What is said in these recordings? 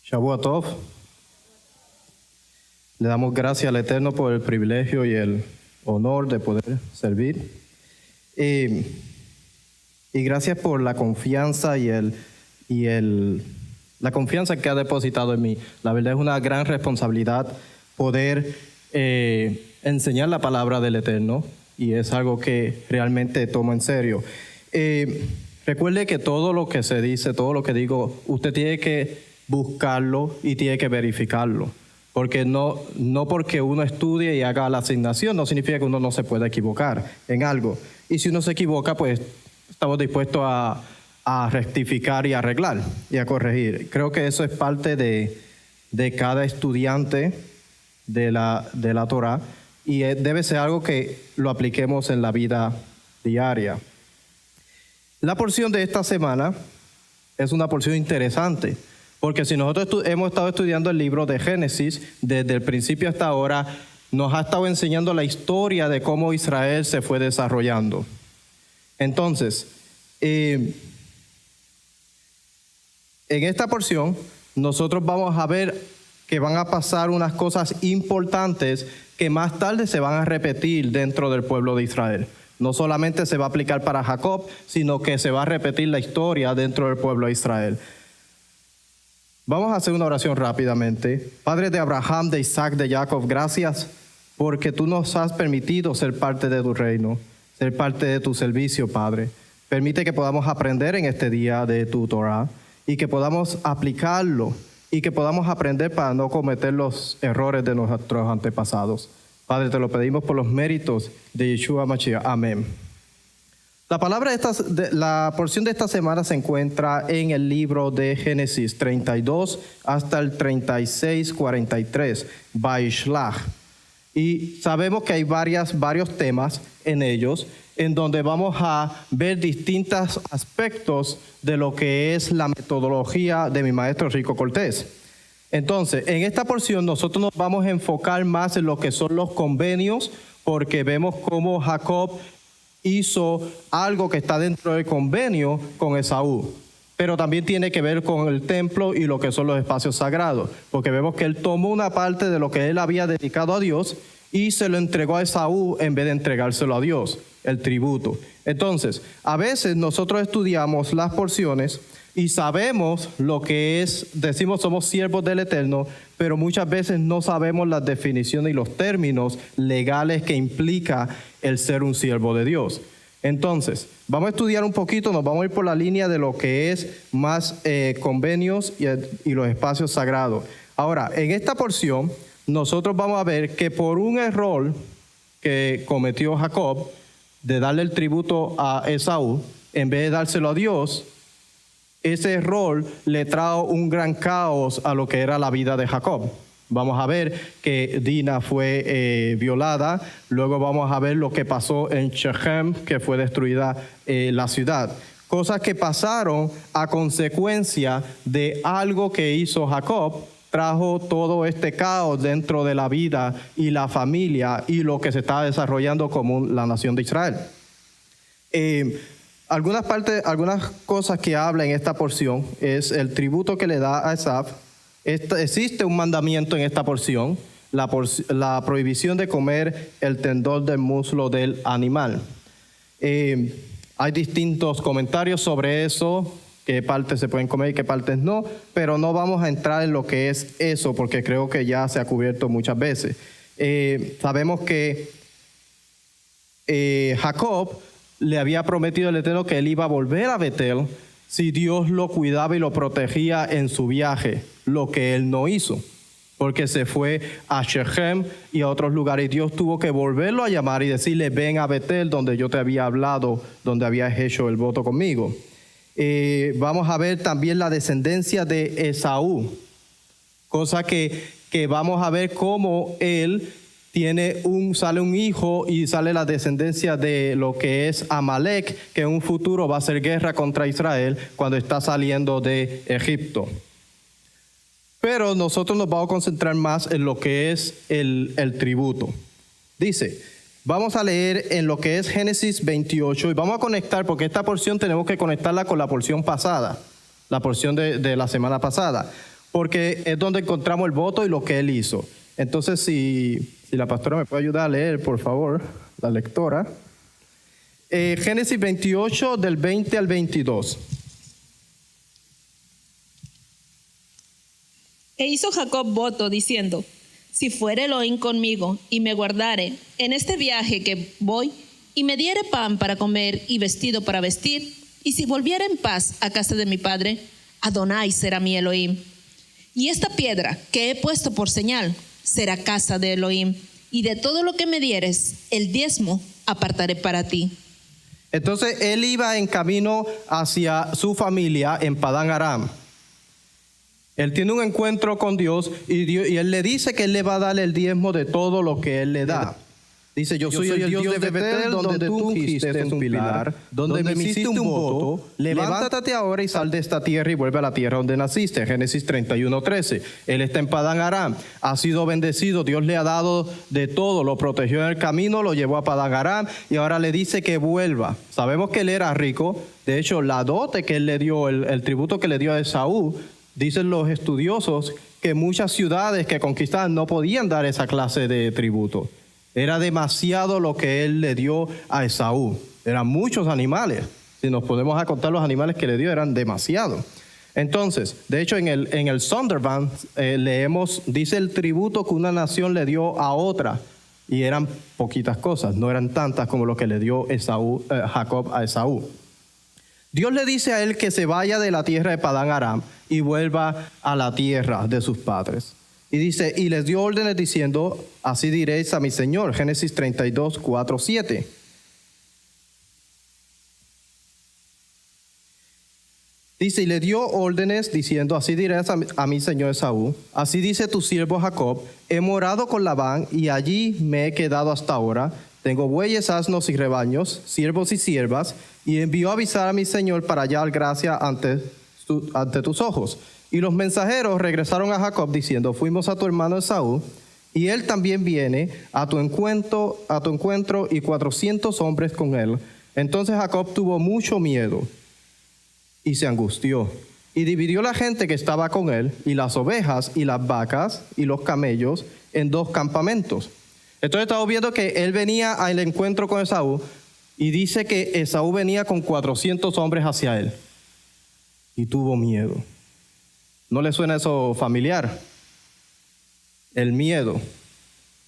Shavua Tov. Le damos gracias al Eterno por el privilegio y el honor de poder servir. Y gracias por la confianza la confianza que ha depositado en mí. La verdad es una gran responsabilidad poder enseñar la palabra del Eterno, y es algo que realmente tomo en serio. Recuerde que todo lo que se dice, todo lo que digo, usted tiene que buscarlo y tiene que verificarlo. Porque no porque uno estudie y haga la asignación, no significa que uno no se pueda equivocar en algo. Y si uno se equivoca, pues estamos dispuestos a rectificar y arreglar y a corregir. Creo que eso es parte de cada estudiante de la Torah, y debe ser algo que lo apliquemos en la vida diaria. La porción de esta semana es una porción interesante, porque si nosotros hemos estado estudiando el libro de Génesis, desde el principio hasta ahora, nos ha estado enseñando la historia de cómo Israel se fue desarrollando. Entonces, en esta porción, nosotros vamos a ver que van a pasar unas cosas importantes que más tarde se van a repetir dentro del pueblo de Israel. No solamente se va a aplicar para Jacob, sino que se va a repetir la historia dentro del pueblo de Israel. Vamos a hacer una oración rápidamente. Padre de Abraham, de Isaac, de Jacob, gracias porque tú nos has permitido ser parte de tu reino, ser parte de tu servicio, Padre. Permite que podamos aprender en este día de tu Torah y que podamos aplicarlo y que podamos aprender para no cometer los errores de nuestros antepasados. Padre, te lo pedimos por los méritos de Yeshua Mashiach. Amén. La porción de esta semana se encuentra en el libro de Génesis 32 hasta el 36-43, Vaishlach. Y sabemos que hay varios temas en ellos, en donde vamos a ver distintos aspectos de lo que es la metodología de mi maestro Rico Cortés. Entonces, en esta porción nosotros nos vamos a enfocar más en lo que son los convenios, porque vemos cómo Jacob hizo algo que está dentro del convenio con Esaú, pero también tiene que ver con el templo y lo que son los espacios sagrados, porque vemos que él tomó una parte de lo que él había dedicado a Dios y se lo entregó a Esaú en vez de entregárselo a Dios, el tributo. Entonces, a veces nosotros estudiamos las porciones y sabemos lo que es, decimos somos siervos del Eterno, pero muchas veces no sabemos las definiciones y los términos legales que implica el ser un siervo de Dios. Entonces, vamos a estudiar un poquito, nos vamos a ir por la línea de lo que es más convenios y los espacios sagrados. Ahora, en esta porción, nosotros vamos a ver que por un error que cometió Jacob, de darle el tributo a Esaú, en vez de dárselo a Dios, ese error le trajo un gran caos a lo que era la vida de Jacob. Vamos a ver que Dina fue violada, luego vamos a ver lo que pasó en Shechem, que fue destruida la ciudad. Cosas que pasaron a consecuencia de algo que hizo Jacob, trajo todo este caos dentro de la vida y la familia y lo que se está desarrollando como la nación de Israel. Algunas cosas que habla en esta porción es el tributo que le da a Esaf. Existe un mandamiento en esta porción, la prohibición de comer el tendón del muslo del animal. Hay distintos comentarios sobre eso, qué partes se pueden comer y qué partes no, pero no vamos a entrar en lo que es eso, porque creo que ya se ha cubierto muchas veces. Sabemos que Jacob le había prometido al Eterno que él iba a volver a Betel si Dios lo cuidaba y lo protegía en su viaje, lo que él no hizo, porque se fue a Shechem y a otros lugares. Dios tuvo que volverlo a llamar y decirle, ven a Betel, donde yo te había hablado, donde habías hecho el voto conmigo. Vamos a ver también la descendencia de Esaú, cosa que vamos a ver cómo él sale un hijo y sale la descendencia de lo que es Amalek, que en un futuro va a hacer guerra contra Israel cuando está saliendo de Egipto. Pero nosotros nos vamos a concentrar más en lo que es el tributo. Dice, vamos a leer en lo que es Génesis 28 y vamos a conectar, porque esta porción tenemos que conectarla con la porción pasada, la porción de la semana pasada. porque es donde encontramos el voto y lo que él hizo. Entonces, si la pastora me puede ayudar a leer, por favor, la lectora. Génesis 28, del 20 al 22. E hizo Jacob voto diciendo: si fuere Elohim conmigo y me guardare en este viaje que voy, y me diere pan para comer y vestido para vestir, y si volviera en paz a casa de mi padre, Adonai será mi Elohim. Y esta piedra que he puesto por señal será casa de Elohim, y de todo lo que me dieres, el diezmo apartaré para ti. Entonces él iba en camino hacia su familia en Padán Aram. Él tiene un encuentro con Dios y él le dice que él le va a dar el diezmo de todo lo que él le da. Dice, yo soy el Dios de Betel, donde tú ungiste un pilar, donde me hiciste un voto. Levántate ahora y sal de esta tierra y vuelve a la tierra donde naciste. Génesis 31:13. Él está en Padán Aram, ha sido bendecido, Dios le ha dado de todo, lo protegió en el camino, lo llevó a Padán Aram y ahora le dice que vuelva. Sabemos que él era rico, de hecho la dote que él le dio, el tributo que le dio a Esaú, dicen los estudiosos que muchas ciudades que conquistaban no podían dar esa clase de tributo. Era demasiado lo que él le dio a Esaú. Eran muchos animales. Si nos ponemos a contar los animales que le dio, eran demasiado. Entonces, de hecho, en el Sonderban leemos, dice el tributo que una nación le dio a otra. Y eran poquitas cosas, no eran tantas como lo que le dio Jacob a Esaú. Dios le dice a él que se vaya de la tierra de Padán Aram y vuelva a la tierra de sus padres. Y dice, y les dio órdenes diciendo, así diréis a mi Señor. Génesis 32, 4, 7. Dice, y le dio órdenes diciendo, así diréis a mi Señor Esaú, así dice tu siervo Jacob, he morado con Labán y allí me he quedado hasta ahora. Tengo bueyes, asnos y rebaños, siervos y siervas, y envió a avisar a mi Señor para hallar gracia ante tus ojos. Y los mensajeros regresaron a Jacob diciendo, fuimos a tu hermano Esaú, y él también viene a tu encuentro y 400 hombres con él. Entonces Jacob tuvo mucho miedo y se angustió. Y dividió la gente que estaba con él, y las ovejas, y las vacas, y los camellos, en 2 campamentos. Entonces estamos viendo que él venía al encuentro con Esaú, y dice que Esaú venía con 400 hombres hacia él. Y tuvo miedo. ¿No le suena eso familiar? El miedo.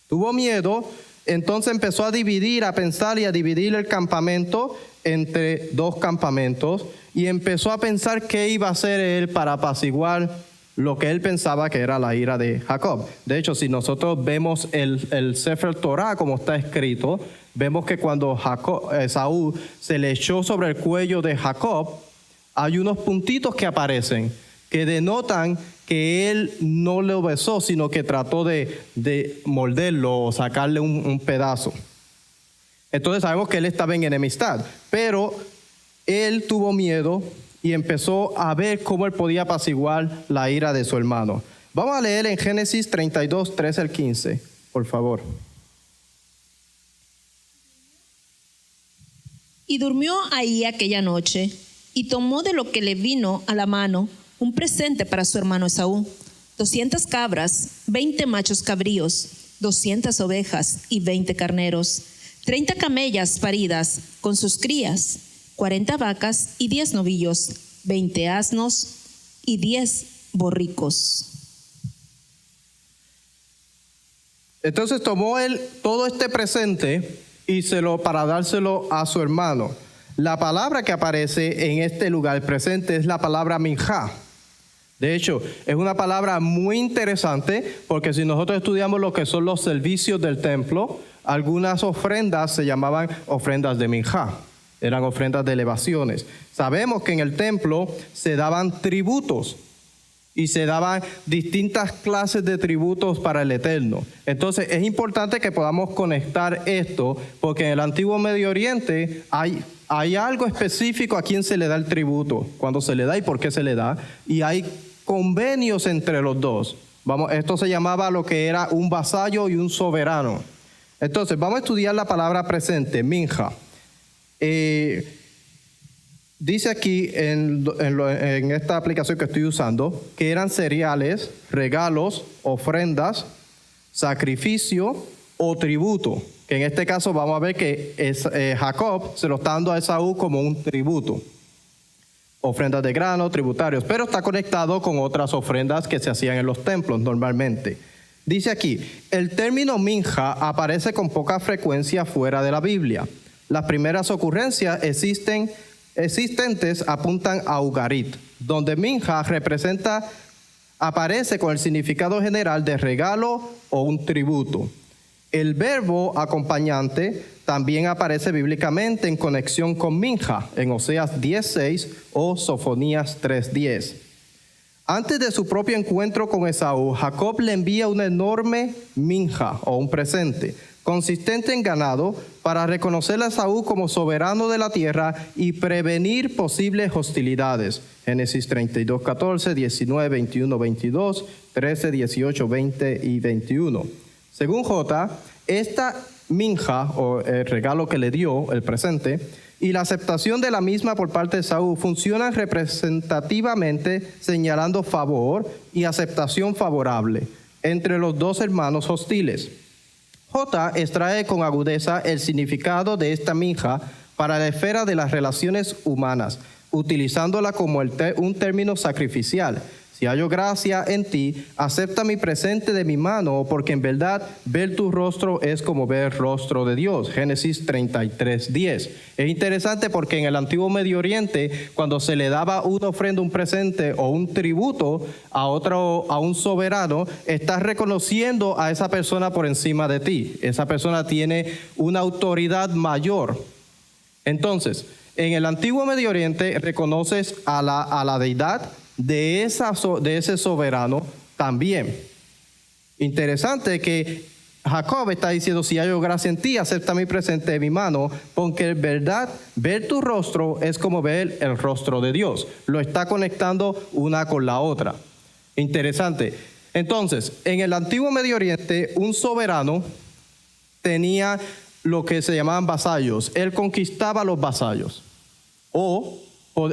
Tuvo miedo, entonces empezó a dividir, a pensar y a dividir el campamento entre 2 campamentos y empezó a pensar qué iba a hacer él para apaciguar lo que él pensaba que era la ira de Jacob. De hecho, si nosotros vemos el Sefer Torah como está escrito, vemos que cuando Esaú se le echó sobre el cuello de Jacob, hay unos puntitos que aparecen que denotan que él no le besó, sino que trató de morderlo o sacarle un pedazo. Entonces sabemos que él estaba en enemistad, pero él tuvo miedo y empezó a ver cómo él podía apaciguar la ira de su hermano. Vamos a leer en Génesis 32, 13 al 15, por favor. Y durmió ahí aquella noche, y tomó de lo que le vino a la mano un presente para su hermano Esaú, 200 cabras, 20 machos cabríos, 200 ovejas y 20 carneros, 30 camellas paridas con sus crías, 40 vacas y 10 novillos, 20 asnos y 10 borricos. Entonces tomó él todo este presente y para dárselo a su hermano. La palabra que aparece en este lugar presente es la palabra minjá. De hecho, es una palabra muy interesante porque si nosotros estudiamos lo que son los servicios del templo, algunas ofrendas se llamaban ofrendas de minjá, eran ofrendas de elevaciones. Sabemos que en el templo se daban tributos y se daban distintas clases de tributos para el Eterno. Entonces es importante que podamos conectar esto porque en el antiguo Medio Oriente hay algo específico a quién se le da el tributo, cuándo se le da y por qué se le da, y hay convenios entre los dos. Esto se llamaba lo que era un vasallo y un soberano. Entonces, vamos a estudiar la palabra presente, minja. Dice aquí en esta aplicación que estoy usando que eran cereales, regalos, ofrendas, sacrificio o tributo. Que en este caso vamos a ver que Jacob se lo está dando a Esaú como un tributo. Ofrendas de grano, tributarios, pero está conectado con otras ofrendas que se hacían en los templos normalmente. Dice aquí, el término minja aparece con poca frecuencia fuera de la Biblia. Las primeras ocurrencias existentes apuntan a Ugarit, donde minja aparece con el significado general de regalo o un tributo. El verbo acompañante también aparece bíblicamente en conexión con minja, en Oseas 10:6 o Sofonías 3:10. Antes de su propio encuentro con Esaú, Jacob le envía una enorme minja o un presente, consistente en ganado, para reconocer a Esaú como soberano de la tierra y prevenir posibles hostilidades. Génesis 32:14, 19, 21, 22, 13, 18, 20 y 21. Según J, esta minja, o el regalo que le dio, el presente, y la aceptación de la misma por parte de Esaú funcionan representativamente señalando favor y aceptación favorable entre los dos hermanos hostiles. J extrae con agudeza el significado de esta minja para la esfera de las relaciones humanas, utilizándola como un término sacrificial. Si hallo gracia en ti, acepta mi presente de mi mano, porque en verdad ver tu rostro es como ver el rostro de Dios. Génesis 33:10. Es interesante porque en el antiguo Medio Oriente, cuando se le daba una ofrenda, un presente o un tributo a un soberano, estás reconociendo a esa persona por encima de ti. Esa persona tiene una autoridad mayor. Entonces, en el antiguo Medio Oriente reconoces a la deidad de ese soberano también. Interesante que Jacob está diciendo, si hallo gracia en ti, acepta mi presente de mi mano, porque en verdad ver tu rostro es como ver el rostro de Dios. Lo está conectando una con la otra. Interesante. Entonces, en el antiguo Medio Oriente, un soberano tenía lo que se llamaban vasallos. Él conquistaba los vasallos.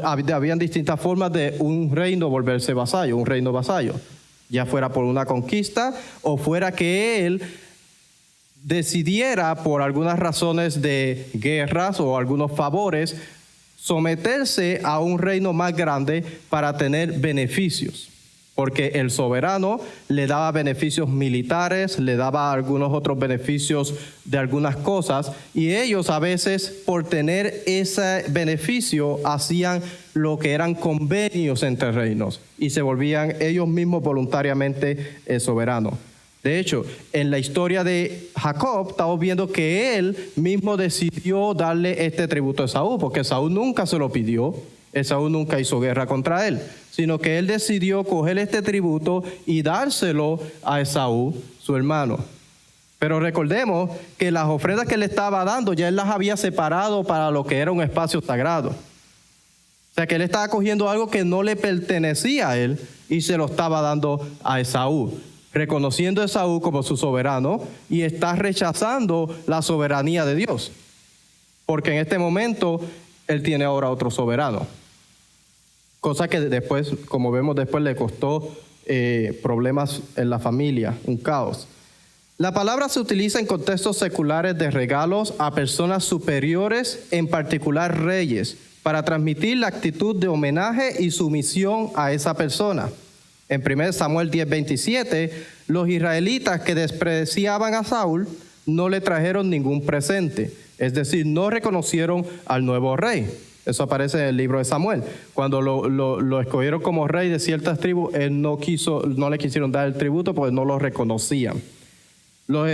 Habían distintas formas de un reino volverse vasallo, un reino vasallo, ya fuera por una conquista o fuera que él decidiera por algunas razones de guerras o algunos favores someterse a un reino más grande para tener beneficios. Porque el soberano le daba beneficios militares, le daba algunos otros beneficios de algunas cosas, y ellos a veces por tener ese beneficio hacían lo que eran convenios entre reinos y se volvían ellos mismos voluntariamente soberanos. De hecho, en la historia de Jacob estamos viendo que él mismo decidió darle este tributo a Esaú, porque Esaú nunca se lo pidió. Esaú nunca hizo guerra contra él, sino que él decidió coger este tributo y dárselo a Esaú, su hermano. Pero recordemos que las ofrendas que él estaba dando, ya él las había separado para lo que era un espacio sagrado. O sea que él estaba cogiendo algo que no le pertenecía a él y se lo estaba dando a Esaú, reconociendo a Esaú como su soberano, y está rechazando la soberanía de Dios. Porque en este momento él tiene ahora otro soberano. Cosa que después, como vemos después, le costó problemas en la familia, un caos. La palabra se utiliza en contextos seculares de regalos a personas superiores, en particular reyes, para transmitir la actitud de homenaje y sumisión a esa persona. En 1 Samuel 10:27, los israelitas que despreciaban a Saúl no le trajeron ningún presente, es decir, no reconocieron al nuevo rey. Eso aparece en el libro de Samuel. Cuando lo escogieron como rey de ciertas tribus, él no le quisieron dar el tributo porque no lo reconocían. Luego,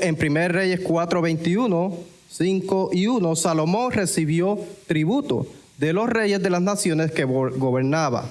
en 1 Reyes 4:21, 5 y 1, Salomón recibió tributo de los reyes de las naciones que gobernaba.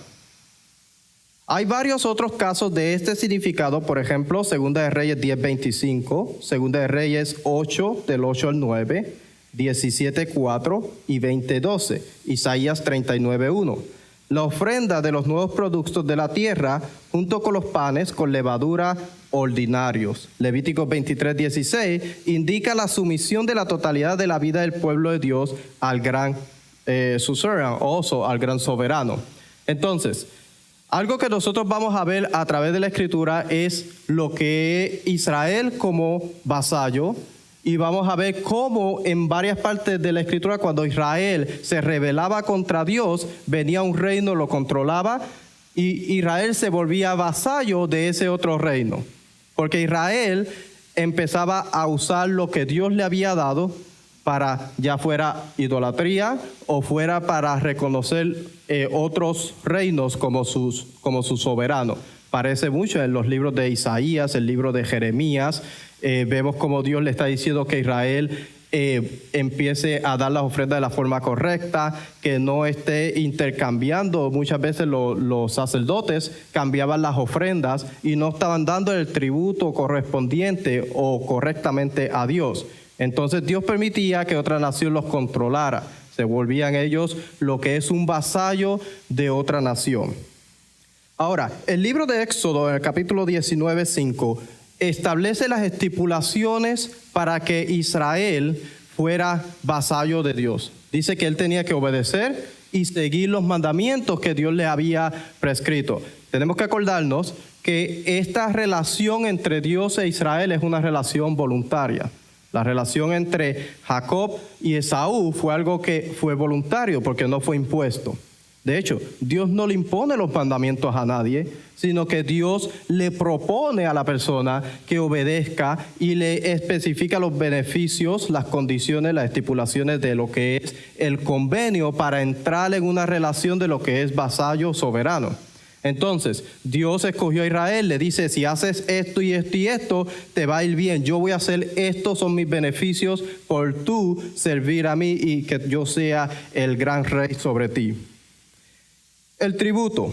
Hay varios otros casos de este significado, por ejemplo, 2 de Reyes 10:25, 2 de Reyes 8, del 8 al 9, 17:4 y 20:12, Isaías 39:1. la ofrenda de los nuevos productos de la tierra, junto con los panes con levadura ordinarios. Levítico 23:16 indica la sumisión de la totalidad de la vida del pueblo de Dios al gran suzerain, o al gran soberano. Entonces, algo que nosotros vamos a ver a través de la Escritura es lo que es Israel como vasallo, y vamos a ver cómo en varias partes de la Escritura, cuando Israel se rebelaba contra Dios, venía un reino, lo controlaba, y Israel se volvía vasallo de ese otro reino. Porque Israel empezaba a usar lo que Dios le había dado para, ya fuera idolatría o fuera para reconocer otros reinos como su soberano. Parece mucho en los libros de Isaías, el libro de Jeremías. Vemos como Dios le está diciendo que Israel empiece a dar las ofrendas de la forma correcta, que no esté intercambiando. Muchas veces los sacerdotes cambiaban las ofrendas y no estaban dando el tributo correspondiente o correctamente a Dios. Entonces Dios permitía que otra nación los controlara. Se volvían ellos lo que es un vasallo de otra nación. Ahora, el libro de Éxodo, en el capítulo 19:5, establece las estipulaciones para que Israel fuera vasallo de Dios. Dice que él tenía que obedecer y seguir los mandamientos que Dios le había prescrito. Tenemos que acordarnos que esta relación entre Dios e Israel es una relación voluntaria. La relación entre Jacob y Esaú fue algo que fue voluntario porque no fue impuesto. De hecho, Dios no le impone los mandamientos a nadie, sino que Dios le propone a la persona que obedezca y le especifica los beneficios, las condiciones, las estipulaciones de lo que es el convenio para entrar en una relación de lo que es vasallo soberano. Entonces, Dios escogió a Israel, le dice, si haces esto y esto y esto, te va a ir bien. Yo voy a hacer, estos son mis beneficios por tú servir a mí y que yo sea el gran rey sobre ti. El tributo.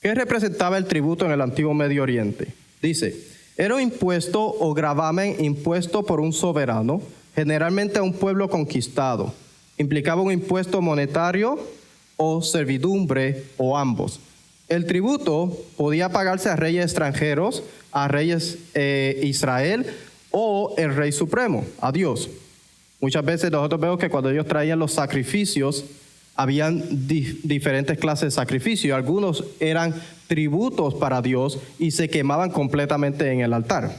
¿Qué representaba el tributo en el antiguo Medio Oriente? Dice, era un impuesto o gravamen impuesto por un soberano, generalmente a un pueblo conquistado. Implicaba un impuesto monetario o servidumbre o ambos. El tributo podía pagarse a reyes extranjeros, a reyes Israel o el rey supremo, a Dios. Muchas veces nosotros vemos que cuando ellos traían los sacrificios, habían diferentes clases de sacrificios. Algunos eran tributos para Dios y se quemaban completamente en el altar.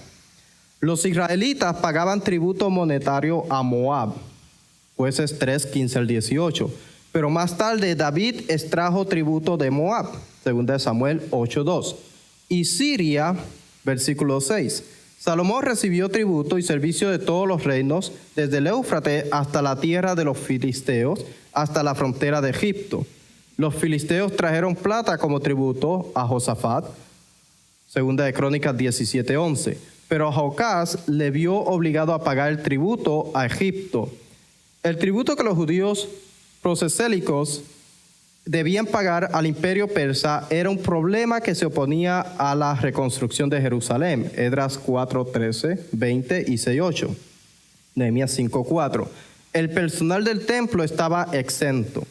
Los israelitas pagaban tributo monetario a Moab, Jueces 3:15-18. Pero más tarde David extrajo tributo de Moab, 2 Samuel 8:2. Y Siria, versículo 6. Salomón recibió tributo y servicio de todos los reinos, desde el Éufrates hasta la tierra de los filisteos, hasta la frontera de Egipto. Los filisteos trajeron plata como tributo a Josafat, 2 de Crónicas 17:11. Pero a Jocás le vio obligado a pagar el tributo a Egipto. El tributo que los judíos prosélicos debían pagar al imperio persa era un problema que se oponía a la reconstrucción de Jerusalén. Esdras 4:13, 20 y 6:8. Nehemías 5:4. El personal del templo estaba exento.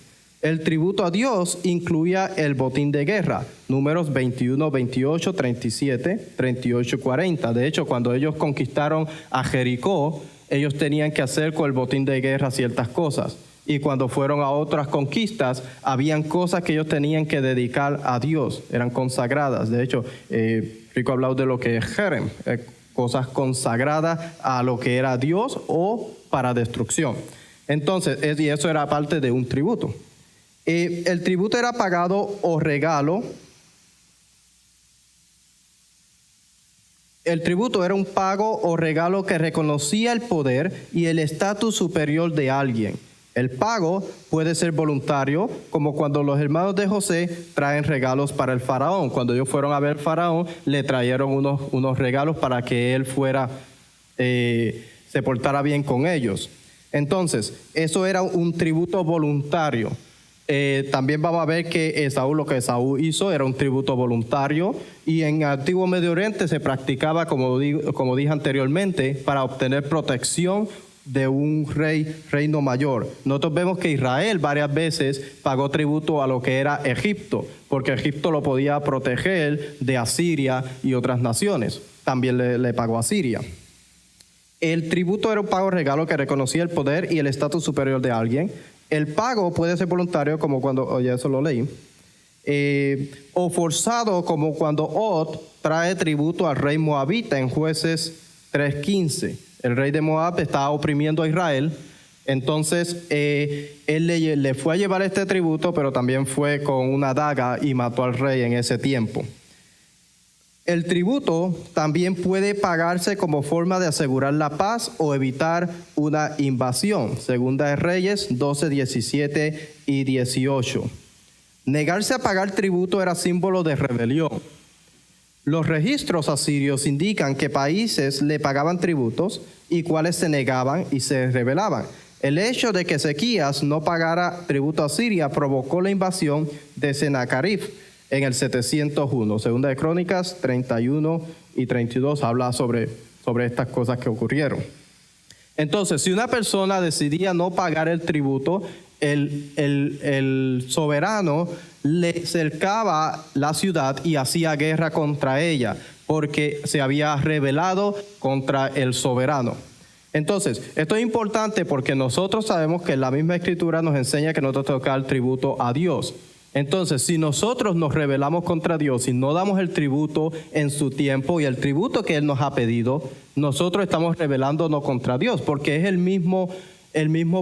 El tributo a Dios incluía el botín de guerra. Números 21, 28, 37, 38 y 40. De hecho, cuando ellos conquistaron a Jericó, ellos tenían que hacer con el botín de guerra ciertas cosas. Y cuando fueron a otras conquistas, habían cosas que ellos tenían que dedicar a Dios, eran consagradas. De hecho, Rico ha hablado de lo que es Jerem, cosas consagradas a lo que era Dios o para destrucción. Entonces, y eso era parte de un tributo. El tributo era pagado o regalo. El tributo era un pago o regalo que reconocía el poder y el estatus superior de alguien. El pago puede ser voluntario, como cuando los hermanos de José traen regalos para el faraón. Cuando ellos fueron a ver al faraón, le trajeron unos regalos para que él se portara bien con ellos. Entonces, eso era un tributo voluntario. También vamos a ver que lo que Esaú hizo era un tributo voluntario, y en el antiguo Medio Oriente se practicaba, como dije anteriormente, para obtener protección de un reino mayor. Nosotros vemos que Israel varias veces pagó tributo a lo que era Egipto, porque Egipto lo podía proteger de Asiria y otras naciones. También le pagó a Siria. El tributo era un pago regalo que reconocía el poder y el estatus superior de alguien. El pago puede ser voluntario, como cuando, ya eso lo leí, o forzado, como cuando Og trae tributo al rey moabita en Jueces 3:15. El rey de Moab estaba oprimiendo a Israel, entonces él le fue a llevar este tributo, pero también fue con una daga y mató al rey en ese tiempo. El tributo también puede pagarse como forma de asegurar la paz o evitar una invasión. Segunda de Reyes 12, 17 y 18. Negarse a pagar tributo era símbolo de rebelión. Los registros asirios indican que países le pagaban tributos y cuáles se negaban y se rebelaban. El hecho de que Ezequías no pagara tributo a Siria provocó la invasión de Sennacherib en el 701. Segunda de Crónicas 31 y 32 habla sobre estas cosas que ocurrieron. Entonces, si una persona decidía no pagar el tributo, el soberano le cercaba la ciudad y hacía guerra contra ella, porque se había rebelado contra el soberano. Entonces, esto es importante porque nosotros sabemos que la misma Escritura nos enseña que nosotros tenemos que dar tributo a Dios. Entonces, si nosotros nos rebelamos contra Dios y no damos el tributo en su tiempo y el tributo que Él nos ha pedido, nosotros estamos rebelándonos contra Dios, porque es el mismo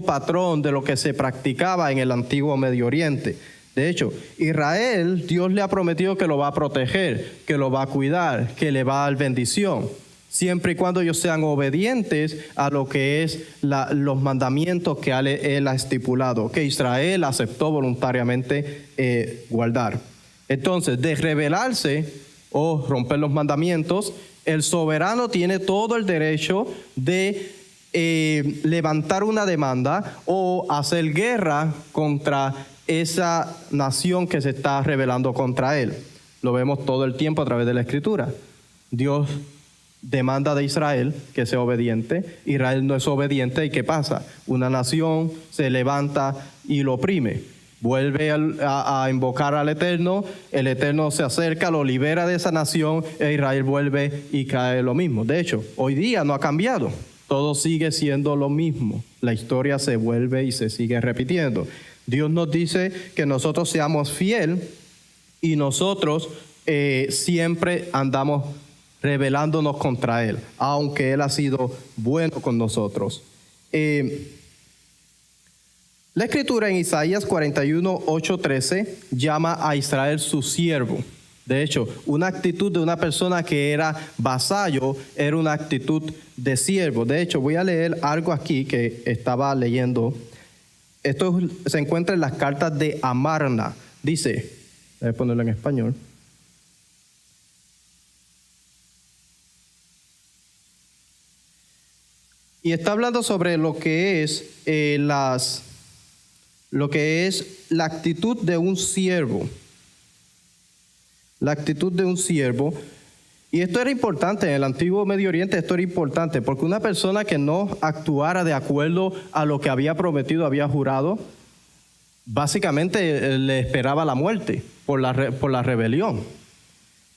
patrón de lo que se practicaba en el antiguo Medio Oriente. De hecho, Israel, Dios le ha prometido que lo va a proteger, que lo va a cuidar, que le va a dar bendición, siempre y cuando ellos sean obedientes a lo que es los mandamientos que Él ha estipulado, que Israel aceptó voluntariamente guardar. Entonces, de rebelarse o romper los mandamientos, el soberano tiene todo el derecho de levantar una demanda o hacer guerra contra esa nación que se está rebelando contra él. Lo vemos todo el tiempo a través de la Escritura. Dios demanda de Israel que sea obediente. Israel no es obediente, ¿y qué pasa? Una nación se levanta y lo oprime. Vuelve a invocar al Eterno, el Eterno se acerca, lo libera de esa nación, e Israel vuelve y cae lo mismo. De hecho, hoy día no ha cambiado. Todo sigue siendo lo mismo. La historia se vuelve y se sigue repitiendo. Dios nos dice que nosotros seamos fieles y nosotros siempre andamos rebelándonos contra Él, aunque Él ha sido bueno con nosotros. La Escritura en Isaías 41, 8, 13 llama a Israel su siervo. De hecho, una actitud de una persona que era vasallo era una actitud de siervo. De hecho, voy a leer algo aquí que estaba leyendo. Esto se encuentra en las cartas de Amarna. Dice, voy a ponerlo en español. Y está hablando sobre lo que es la actitud de un siervo. La actitud de un siervo. Y esto era importante en el antiguo Medio Oriente, esto era importante, porque una persona que no actuara de acuerdo a lo que había prometido, había jurado, básicamente le esperaba la muerte por la rebelión.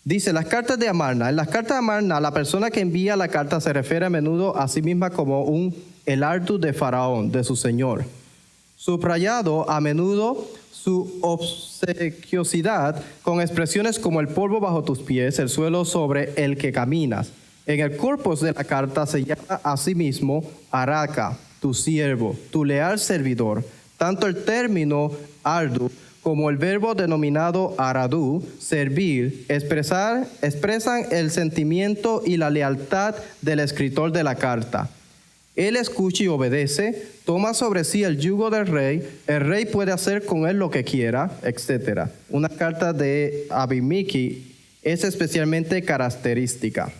Dice, las cartas de Amarna. En las cartas de Amarna, la persona que envía la carta se refiere a menudo a sí misma como el ardu de Faraón, de su señor. Subrayado a menudo su obsequiosidad con expresiones como el polvo bajo tus pies, el suelo sobre el que caminas. En el corpus de la carta se llama a sí mismo Araca, tu siervo, tu leal servidor. Tanto el término ardu como el verbo denominado aradú, servir, expresan el sentimiento y la lealtad del escritor de la carta. Él escucha y obedece, toma sobre sí el yugo del rey, el rey puede hacer con él lo que quiera, etc. Una carta de Abimiki es especialmente característica.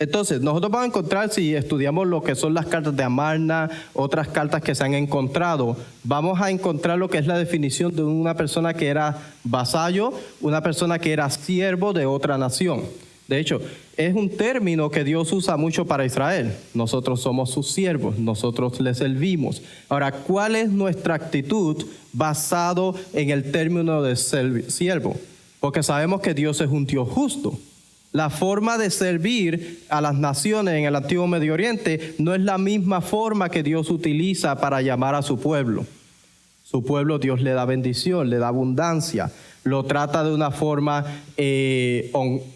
Entonces, nosotros vamos a encontrar, si estudiamos lo que son las cartas de Amarna, otras cartas que se han encontrado, vamos a encontrar lo que es la definición de una persona que era vasallo, una persona que era siervo de otra nación. De hecho, es un término que Dios usa mucho para Israel. Nosotros somos sus siervos, nosotros le servimos. Ahora, ¿cuál es nuestra actitud basado en el término de siervo? Porque sabemos que Dios es un Dios justo. La forma de servir a las naciones en el Antiguo Medio Oriente no es la misma forma que Dios utiliza para llamar a su pueblo. Su pueblo Dios le da bendición, le da abundancia, lo trata de una forma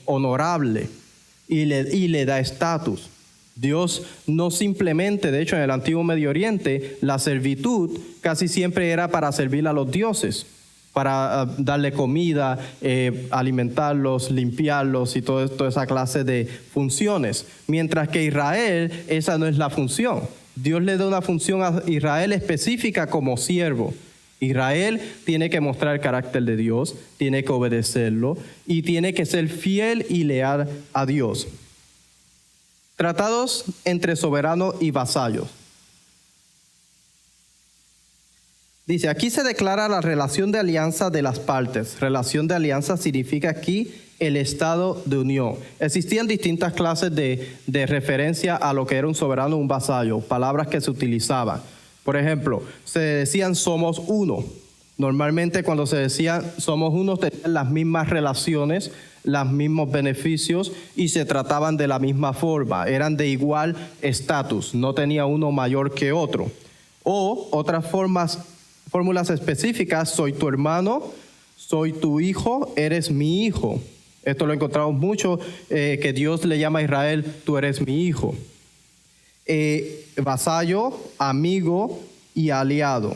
honorable y le da estatus. Dios no simplemente, de hecho en el Antiguo Medio Oriente, la servitud casi siempre era para servir a los dioses, para darle comida, alimentarlos, limpiarlos y toda esa clase de funciones. Mientras que Israel, esa no es la función. Dios le da una función a Israel específica como siervo. Israel tiene que mostrar el carácter de Dios, tiene que obedecerlo y tiene que ser fiel y leal a Dios. Tratados entre soberano y vasallos. Dice, aquí se declara la relación de alianza de las partes. Relación de alianza significa aquí el estado de unión. Existían distintas clases de referencia a lo que era un soberano o un vasallo, palabras que se utilizaban. Por ejemplo, se decían somos uno. Normalmente cuando se decía somos uno tenían las mismas relaciones, los mismos beneficios y se trataban de la misma forma. Eran de igual estatus, no tenía uno mayor que otro. O otras fórmulas específicas, soy tu hermano, soy tu hijo, eres mi hijo. Esto lo encontramos mucho, que Dios le llama a Israel, tú eres mi hijo. Vasallo, amigo y aliado.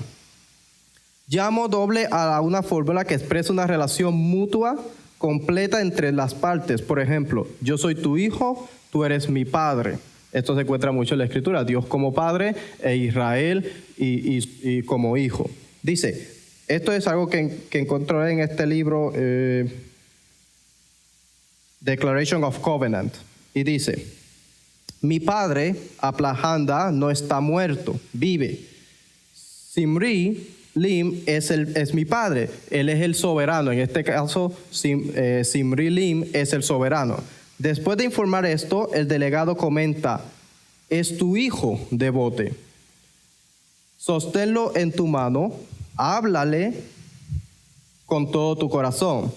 Llamo doble a una fórmula que expresa una relación mutua completa entre las partes. Por ejemplo, yo soy tu hijo, tú eres mi padre. Esto se encuentra mucho en la Escritura, Dios como padre e Israel y como hijo. Dice, esto es algo que encontré en este libro, Declaration of Covenant, y dice, mi padre, Aplahanda, no está muerto, vive. Simri Lim es mi padre, él es el soberano. En este caso, Simri Lim es el soberano. Después de informar esto, el delegado comenta, es tu hijo, devote. Sosténlo en tu mano, háblale con todo tu corazón.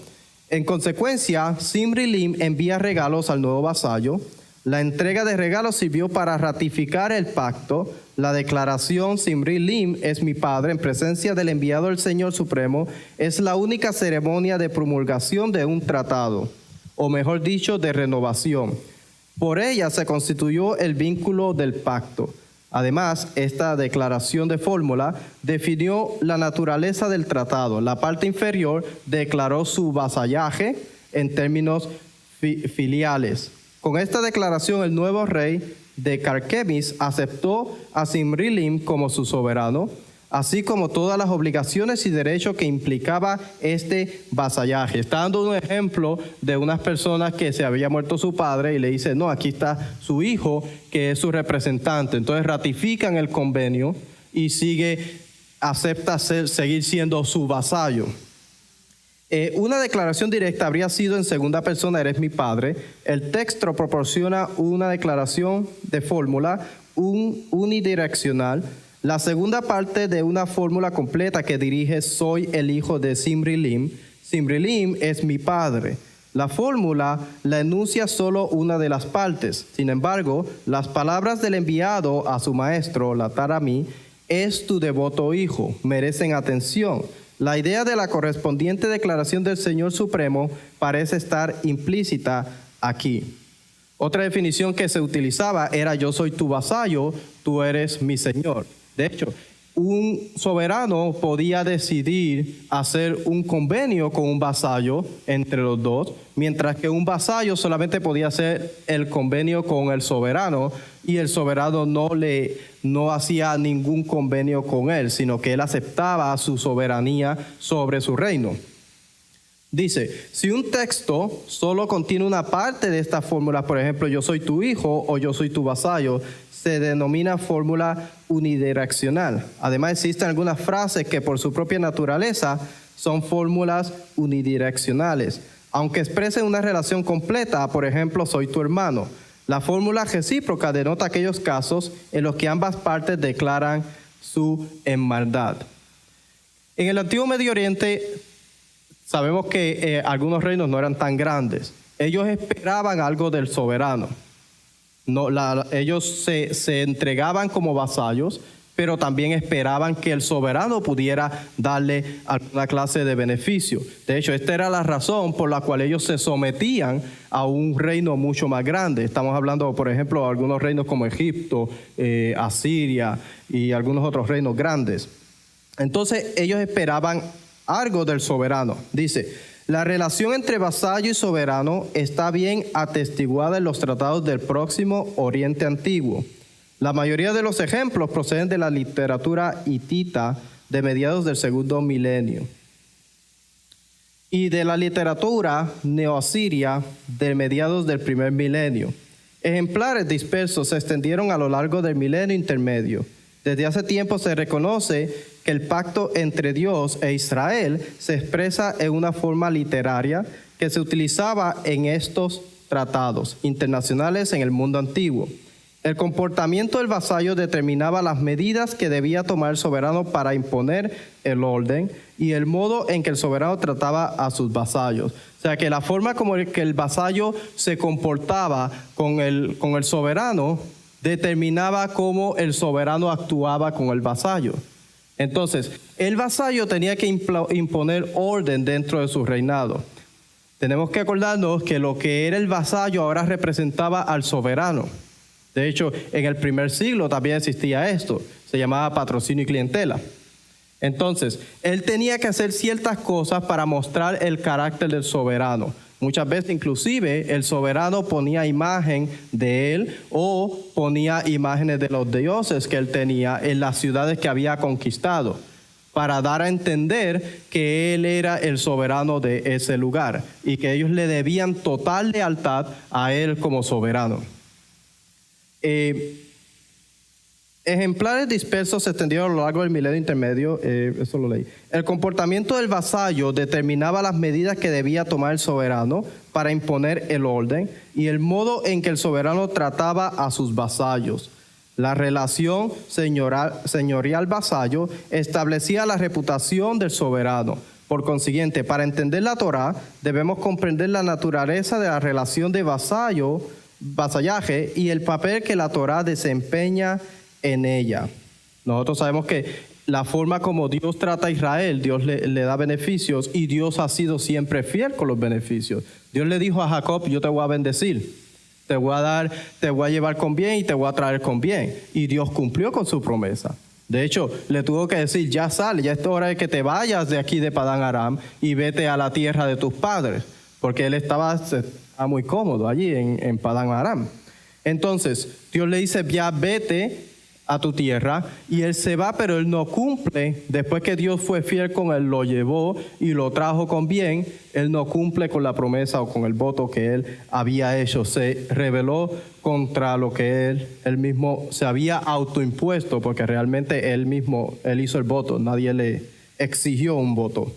En consecuencia, Simri Lim envía regalos al nuevo vasallo. La entrega de regalos sirvió para ratificar el pacto. La declaración Simri Lim es mi padre en presencia del enviado del Señor Supremo es la única ceremonia de promulgación de un tratado, o mejor dicho, de renovación. Por ella se constituyó el vínculo del pacto. Además, esta declaración de fórmula definió la naturaleza del tratado. La parte inferior declaró su vasallaje en términos filiales. Con esta declaración, el nuevo rey de Carquemis aceptó a Simri Lim como su soberano, así como todas las obligaciones y derechos que implicaba este vasallaje. Está dando un ejemplo de unas personas que se había muerto su padre y le dice, no, aquí está su hijo, que es su representante. Entonces ratifican el convenio y acepta seguir siendo su vasallo. Una declaración directa habría sido en segunda persona, eres mi padre. El texto proporciona una declaración de fórmula unidireccional. La segunda parte de una fórmula completa que dirige soy el hijo de Simri Lim. Simri Lim es mi padre. La fórmula la enuncia solo una de las partes. Sin embargo, las palabras del enviado a su maestro, la Tarami, es tu devoto hijo, merecen atención. La idea de la correspondiente declaración del Señor Supremo parece estar implícita aquí. Otra definición que se utilizaba era yo soy tu vasallo, tú eres mi señor. De hecho, un soberano podía decidir hacer un convenio con un vasallo entre los dos, mientras que un vasallo solamente podía hacer el convenio con el soberano y el soberano no hacía ningún convenio con él, sino que él aceptaba su soberanía sobre su reino. Dice, si un texto solo contiene una parte de esta fórmula, por ejemplo, yo soy tu hijo o yo soy tu vasallo, se denomina fórmula unidireccional. Además, existen algunas frases que por su propia naturaleza son fórmulas unidireccionales. aunque expresen una relación completa, por ejemplo, soy tu hermano. La fórmula recíproca denota aquellos casos en los que ambas partes declaran su hermandad. En el antiguo Medio Oriente sabemos que algunos reinos no eran tan grandes. Ellos esperaban algo del soberano. Ellos se entregaban como vasallos, pero también esperaban que el soberano pudiera darle alguna clase de beneficio. De hecho, esta era la razón por la cual ellos se sometían a un reino mucho más grande. Estamos hablando, por ejemplo, de algunos reinos como Egipto, Asiria y algunos otros reinos grandes. Entonces, ellos esperaban algo del soberano. Dice, la relación entre vasallo y soberano está bien atestiguada en los tratados del Próximo Oriente Antiguo. La mayoría de los ejemplos proceden de la literatura hitita de mediados del segundo milenio y de la literatura neoasiria de mediados del primer milenio. Ejemplares dispersos se extendieron a lo largo del milenio intermedio. Desde hace tiempo se reconoce que el pacto entre Dios e Israel se expresa en una forma literaria que se utilizaba en estos tratados internacionales en el mundo antiguo. El comportamiento del vasallo determinaba las medidas que debía tomar el soberano para imponer el orden y el modo en que el soberano trataba a sus vasallos. O sea que la forma como que el vasallo se comportaba con el soberano determinaba cómo el soberano actuaba con el vasallo. Entonces, el vasallo tenía que imponer orden dentro de su reinado. Tenemos que acordarnos que lo que era el vasallo ahora representaba al soberano. De hecho, en el primer siglo también existía esto. Se llamaba patrocinio y clientela. Entonces, él tenía que hacer ciertas cosas para mostrar el carácter del soberano. Muchas veces, inclusive, el soberano ponía imagen de él o ponía imágenes de los dioses que él tenía en las ciudades que había conquistado, para dar a entender que él era el soberano de ese lugar y que ellos le debían total lealtad a él como soberano. Ejemplares dispersos se extendieron a lo largo del milenio intermedio, eso lo leí. El comportamiento del vasallo determinaba las medidas que debía tomar el soberano para imponer el orden y el modo en que el soberano trataba a sus vasallos. La relación señorial-vasallo establecía la reputación del soberano. Por consiguiente, para entender la Torá, debemos comprender la naturaleza de la relación de vasallaje y el papel que la Torá desempeña en ella. Nosotros sabemos que la forma como Dios trata a Israel, Dios le da beneficios y Dios ha sido siempre fiel con los beneficios. Dios le dijo a Jacob, yo te voy a bendecir, te voy a llevar con bien y te voy a traer con bien. Y Dios cumplió con su promesa. De hecho, le tuvo que decir, ya sale, ya es hora de que te vayas de aquí de Padán Aram y vete a la tierra de tus padres, porque él estaba muy cómodo allí en Padán Aram. Entonces, Dios le dice, ya vete a tu tierra, y él se va, pero él no cumple. Después que Dios fue fiel con él, lo llevó y lo trajo con bien, él no cumple con la promesa o con el voto que él había hecho. Se rebeló contra lo que él mismo se había autoimpuesto, porque realmente él hizo el voto, nadie le exigió un voto.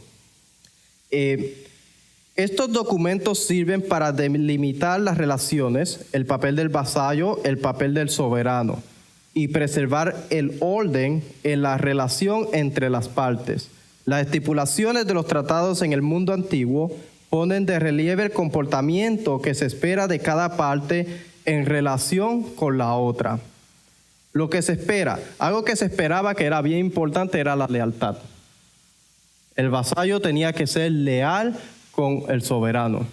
Estos documentos sirven para delimitar las relaciones, el papel del vasallo, el papel del soberano, y preservar el orden en la relación entre las partes. Las estipulaciones de los tratados en el mundo antiguo ponen de relieve el comportamiento que se espera de cada parte en relación con la otra. Lo que se espera, algo que se esperaba que era bien importante era la lealtad. El vasallo tenía que ser leal con el soberano.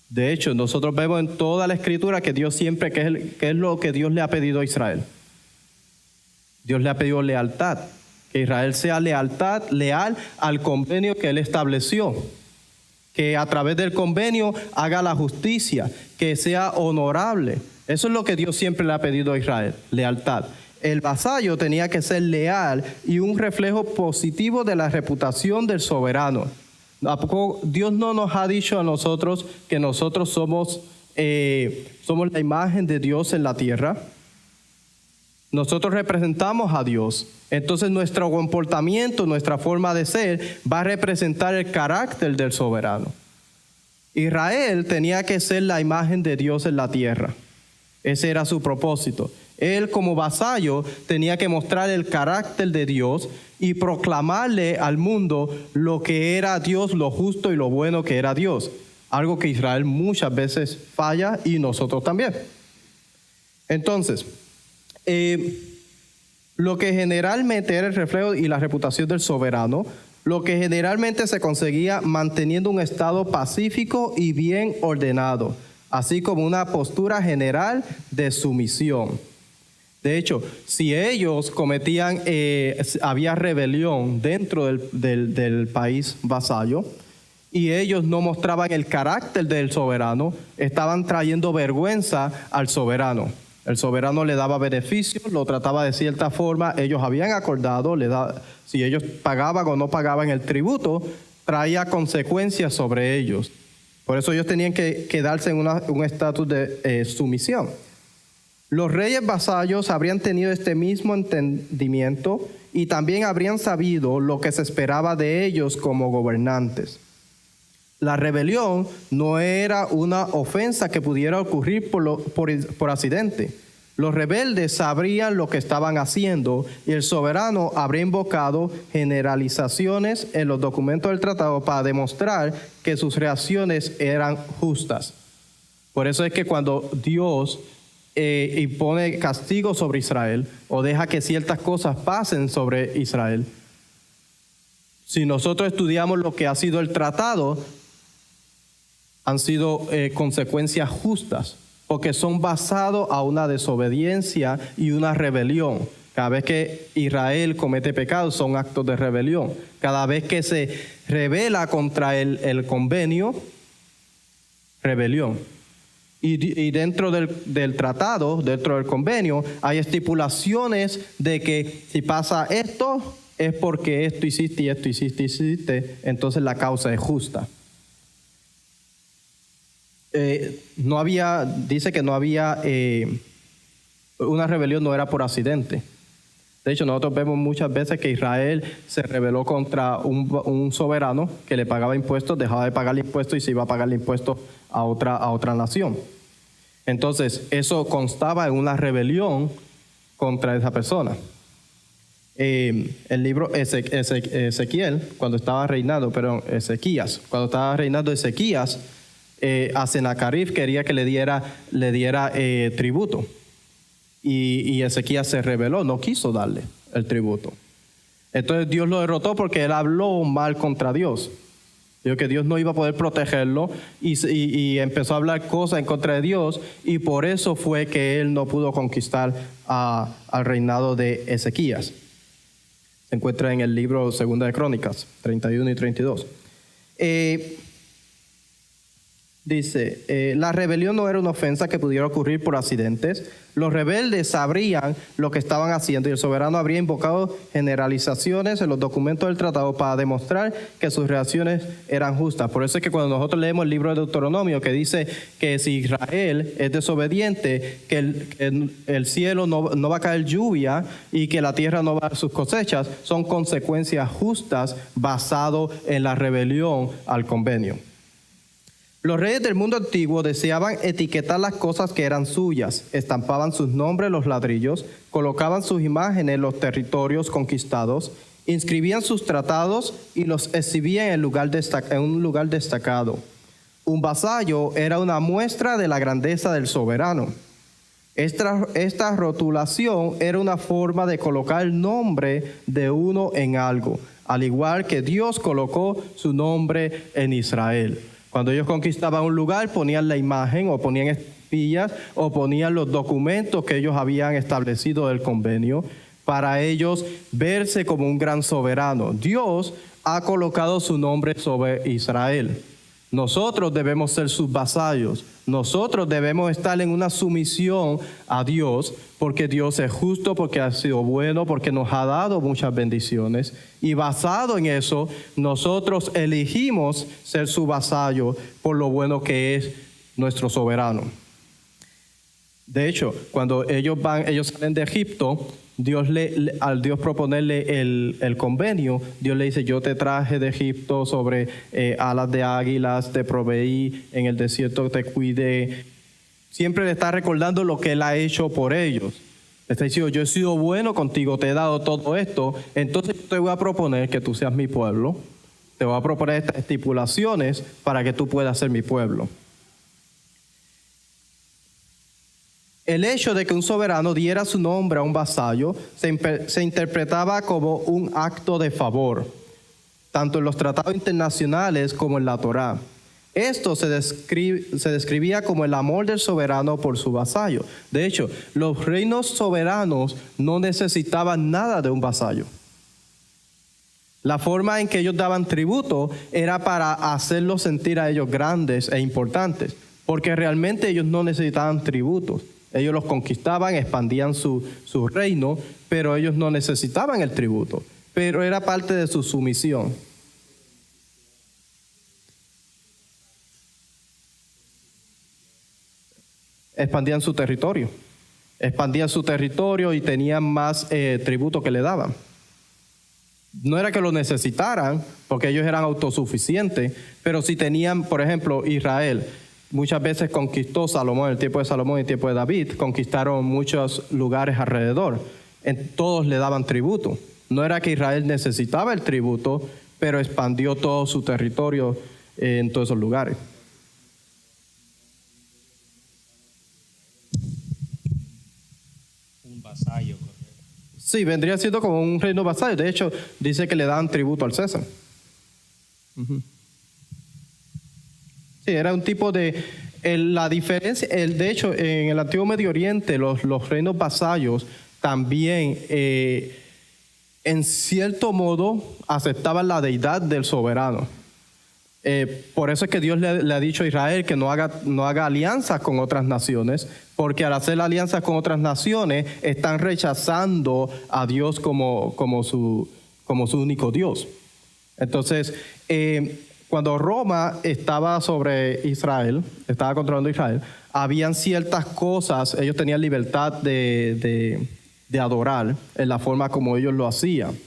De hecho, nosotros vemos en toda la Escritura que Dios siempre, que es lo que Dios le ha pedido a Israel. Dios le ha pedido lealtad, que Israel sea leal al convenio que él estableció, que a través del convenio haga la justicia, que sea honorable. Eso es lo que Dios siempre le ha pedido a Israel, lealtad. El vasallo tenía que ser leal y un reflejo positivo de la reputación del soberano. ¿A poco Dios no nos ha dicho a nosotros que nosotros somos la imagen de Dios en la tierra? Nosotros representamos a Dios. Entonces nuestro comportamiento, nuestra forma de ser va a representar el carácter del soberano. Israel tenía que ser la imagen de Dios en la tierra. Ese era su propósito. Él como vasallo tenía que mostrar el carácter de Dios y proclamarle al mundo lo que era Dios, lo justo y lo bueno que era Dios. Algo que Israel muchas veces falla y nosotros también. Entonces, lo que generalmente era el reflejo y la reputación del soberano, lo que generalmente se conseguía manteniendo un estado pacífico y bien ordenado, así como una postura general de sumisión. De hecho, si ellos cometían, había rebelión dentro del país vasallo y ellos no mostraban el carácter del soberano, estaban trayendo vergüenza al soberano. El soberano le daba beneficios, lo trataba de cierta forma, ellos habían acordado, si ellos pagaban o no pagaban el tributo, traía consecuencias sobre ellos. Por eso ellos tenían que quedarse en un estatus de sumisión. Los reyes vasallos habrían tenido este mismo entendimiento y también habrían sabido lo que se esperaba de ellos como gobernantes. La rebelión no era una ofensa que pudiera ocurrir por accidente. Los rebeldes sabrían lo que estaban haciendo y el soberano habría invocado generalizaciones en los documentos del tratado para demostrar que sus reacciones eran justas. Por eso es que cuando Dios impone castigo sobre Israel o deja que ciertas cosas pasen sobre Israel, si nosotros estudiamos lo que ha sido el tratado, han sido consecuencias justas, porque son basados a una desobediencia y una rebelión. Cada vez que Israel comete pecados son actos de rebelión. Cada vez que se rebela contra el convenio, rebelión. Y dentro del tratado, dentro del convenio, hay estipulaciones de que si pasa esto, es porque esto hiciste y esto hiciste, entonces la causa es justa. Dice que no había, una rebelión no era por accidente. De hecho, nosotros vemos muchas veces que Israel se rebeló contra un soberano que le pagaba impuestos, dejaba de pagarle impuestos y se iba a pagarle impuestos a otra nación. Entonces, eso constaba en una rebelión contra esa persona. El libro Ezequías, cuando estaba reinando Ezequías, a Sennacherib quería que le diera tributo. Y Ezequías se rebeló, no quiso darle el tributo. Entonces Dios lo derrotó porque él habló mal contra Dios. Dijo que Dios no iba a poder protegerlo y empezó a hablar cosas en contra de Dios, y por eso fue que él no pudo conquistar al reinado de Ezequías. Se encuentra en el libro 2 de Crónicas, 31 y 32. Dice, la rebelión no era una ofensa que pudiera ocurrir por accidentes. Los rebeldes sabrían lo que estaban haciendo y el soberano habría invocado generalizaciones en los documentos del tratado para demostrar que sus reacciones eran justas. Por eso es que cuando nosotros leemos el libro de Deuteronomio que dice que si Israel es desobediente, que el cielo no va a caer lluvia y que la tierra no va a dar sus cosechas, son consecuencias justas basado en la rebelión al convenio. Los reyes del mundo antiguo deseaban etiquetar las cosas que eran suyas, estampaban sus nombres en los ladrillos, colocaban sus imágenes en los territorios conquistados, inscribían sus tratados y los exhibían en un lugar destacado. Un vasallo era una muestra de la grandeza del soberano. Esta rotulación era una forma de colocar el nombre de uno en algo, al igual que Dios colocó su nombre en Israel. Cuando ellos conquistaban un lugar, ponían la imagen o ponían espillas o ponían los documentos que ellos habían establecido del convenio para ellos verse como un gran soberano. Dios ha colocado su nombre sobre Israel. Nosotros debemos ser sus vasallos. Nosotros debemos estar en una sumisión a Dios, porque Dios es justo, porque ha sido bueno, porque nos ha dado muchas bendiciones. Y basado en eso, nosotros elegimos ser su vasallo por lo bueno que es nuestro soberano. De hecho, cuando ellos salen de Egipto, al Dios proponerle el convenio, Dios le dice: yo te traje de Egipto sobre alas de águilas, te proveí, en el desierto te cuidé. Siempre le está recordando lo que Él ha hecho por ellos. Le está diciendo: yo he sido bueno contigo, te he dado todo esto, entonces te voy a proponer que tú seas mi pueblo. Te voy a proponer estas estipulaciones para que tú puedas ser mi pueblo. El hecho de que un soberano diera su nombre a un vasallo se interpretaba como un acto de favor, tanto en los tratados internacionales como en la Torá. Esto se describía como el amor del soberano por su vasallo. De hecho, los reinos soberanos no necesitaban nada de un vasallo. La forma en que ellos daban tributo era para hacerlos sentir a ellos grandes e importantes, porque realmente ellos no necesitaban tributos. Ellos los conquistaban, expandían su reino, pero ellos no necesitaban el tributo, pero era parte de su sumisión. Expandían su territorio y tenían más tributo que le daban. No era que lo necesitaran, porque ellos eran autosuficientes, pero si tenían, por ejemplo, Israel, muchas veces conquistó Salomón, en el tiempo de Salomón y el tiempo de David, conquistaron muchos lugares alrededor. Todos le daban tributo. No era que Israel necesitaba el tributo, pero expandió todo su territorio en todos esos lugares. Un vasallo. Sí, vendría siendo como un reino vasallo. De hecho, dice que le daban tributo al César. Uh-huh. Sí, era un tipo de... la diferencia, de hecho, en el Antiguo Medio Oriente, los reinos vasallos también, en cierto modo, aceptaban la deidad del soberano. Por eso es que Dios le ha dicho a Israel que no haga alianzas con otras naciones, porque al hacer alianzas con otras naciones están rechazando a Dios como su único Dios. Entonces, cuando Roma estaba sobre Israel, estaba controlando Israel, habían ciertas cosas, ellos tenían libertad de adorar en la forma como ellos lo hacían.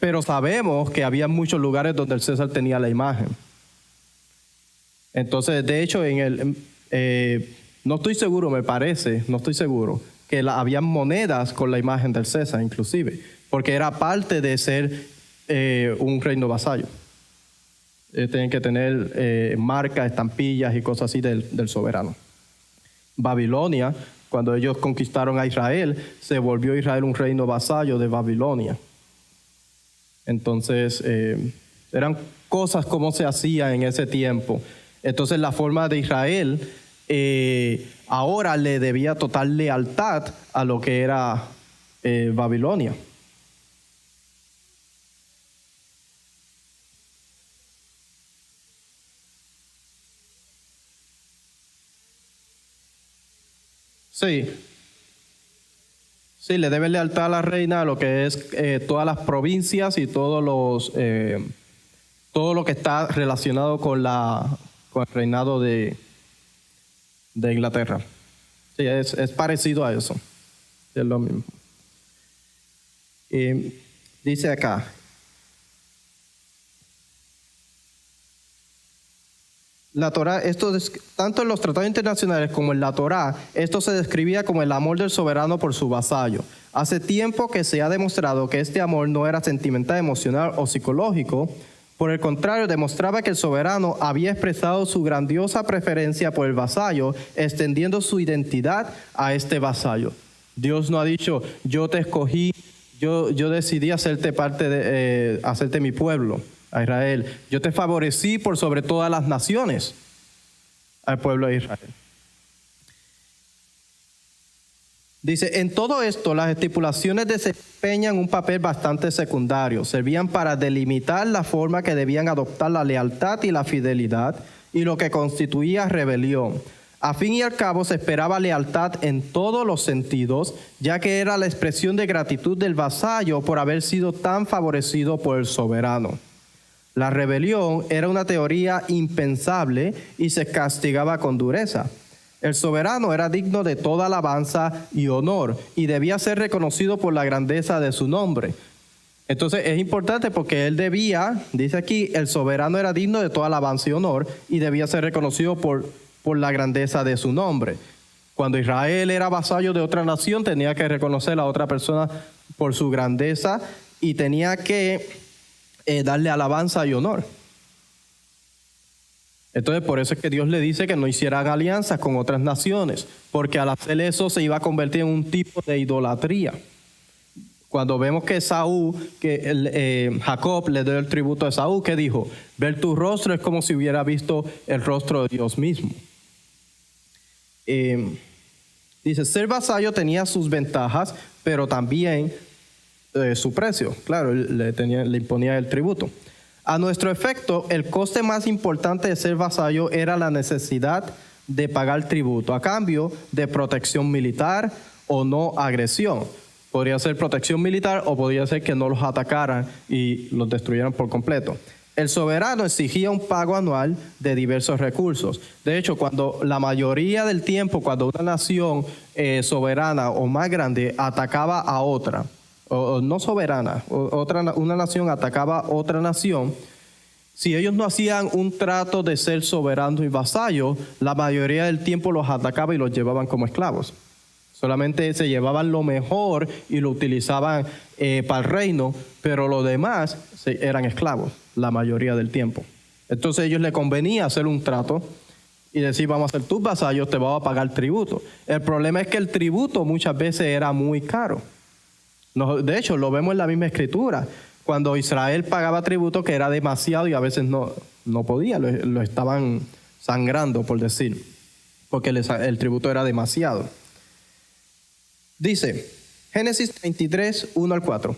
Pero sabemos que había muchos lugares donde el César tenía la imagen. Entonces, de hecho, no estoy seguro, que había monedas con la imagen del César, inclusive, porque era parte de ser un reino vasallo. Tenían que tener marcas, estampillas y cosas así del soberano. Babilonia, cuando ellos conquistaron a Israel, se volvió Israel un reino vasallo de Babilonia. Entonces, eran cosas como se hacía en ese tiempo. Entonces, la forma de Israel ahora le debía total lealtad a lo que era Babilonia. Sí, le debe lealtad a la reina, a lo que es todas las provincias y todo lo que está relacionado con el reinado de Inglaterra. Sí, es parecido a eso. Es lo mismo. Dice acá. La Torá, tanto en los tratados internacionales como en la Torá, esto se describía como el amor del soberano por su vasallo. Hace tiempo que se ha demostrado que este amor no era sentimental, emocional o psicológico. Por el contrario, demostraba que el soberano había expresado su grandiosa preferencia por el vasallo, extendiendo su identidad a este vasallo. Dios no ha dicho: yo te escogí, yo decidí hacerte hacerte mi pueblo, a Israel. Yo te favorecí por sobre todas las naciones, al pueblo de Israel. Dice: en todo esto las estipulaciones desempeñan un papel bastante secundario. Servían para delimitar la forma que debían adoptar la lealtad y la fidelidad y lo que constituía rebelión. A fin y al cabo se esperaba lealtad en todos los sentidos, ya que era la expresión de gratitud del vasallo por haber sido tan favorecido por el soberano. La rebelión era una teoría impensable y se castigaba con dureza. El soberano era digno de toda alabanza y honor y debía ser reconocido por la grandeza de su nombre. Entonces es importante porque él debía, dice aquí, el soberano era digno de toda alabanza y honor y debía ser reconocido por la grandeza de su nombre. Cuando Israel era vasallo de otra nación, tenía que reconocer a otra persona por su grandeza y tenía que darle alabanza y honor. Entonces por eso es que Dios le dice que no hicieran alianzas con otras naciones, porque al hacer eso se iba a convertir en un tipo de idolatría. Cuando vemos que Jacob le dio el tributo a Esaú, ¿qué dijo? Ver tu rostro es como si hubiera visto el rostro de Dios mismo. Dice, ser vasallo tenía sus ventajas, pero también su precio. Claro, le imponía el tributo. A nuestro efecto, el coste más importante de ser vasallo era la necesidad de pagar tributo a cambio de protección militar o no agresión. Podría ser protección militar o podría ser que no los atacaran y los destruyeran por completo. El soberano exigía un pago anual de diversos recursos. De hecho, cuando la mayoría del tiempo, cuando una nación soberana o más grande atacaba a otra, o no soberana, una nación atacaba a otra nación, si ellos no hacían un trato de ser soberanos y vasallos, la mayoría del tiempo los atacaba y los llevaban como esclavos. Solamente se llevaban lo mejor y lo utilizaban para el reino, pero los demás eran esclavos la mayoría del tiempo. Entonces a ellos les convenía hacer un trato y decir, vamos a ser tus vasallos, te vamos a pagar tributo. El problema es que el tributo muchas veces era muy caro. De hecho, lo vemos en la misma escritura. Cuando Israel pagaba tributo, que era demasiado y a veces no podía, lo estaban sangrando, por decir, porque el tributo era demasiado. Dice, Génesis 33, 1 al 4.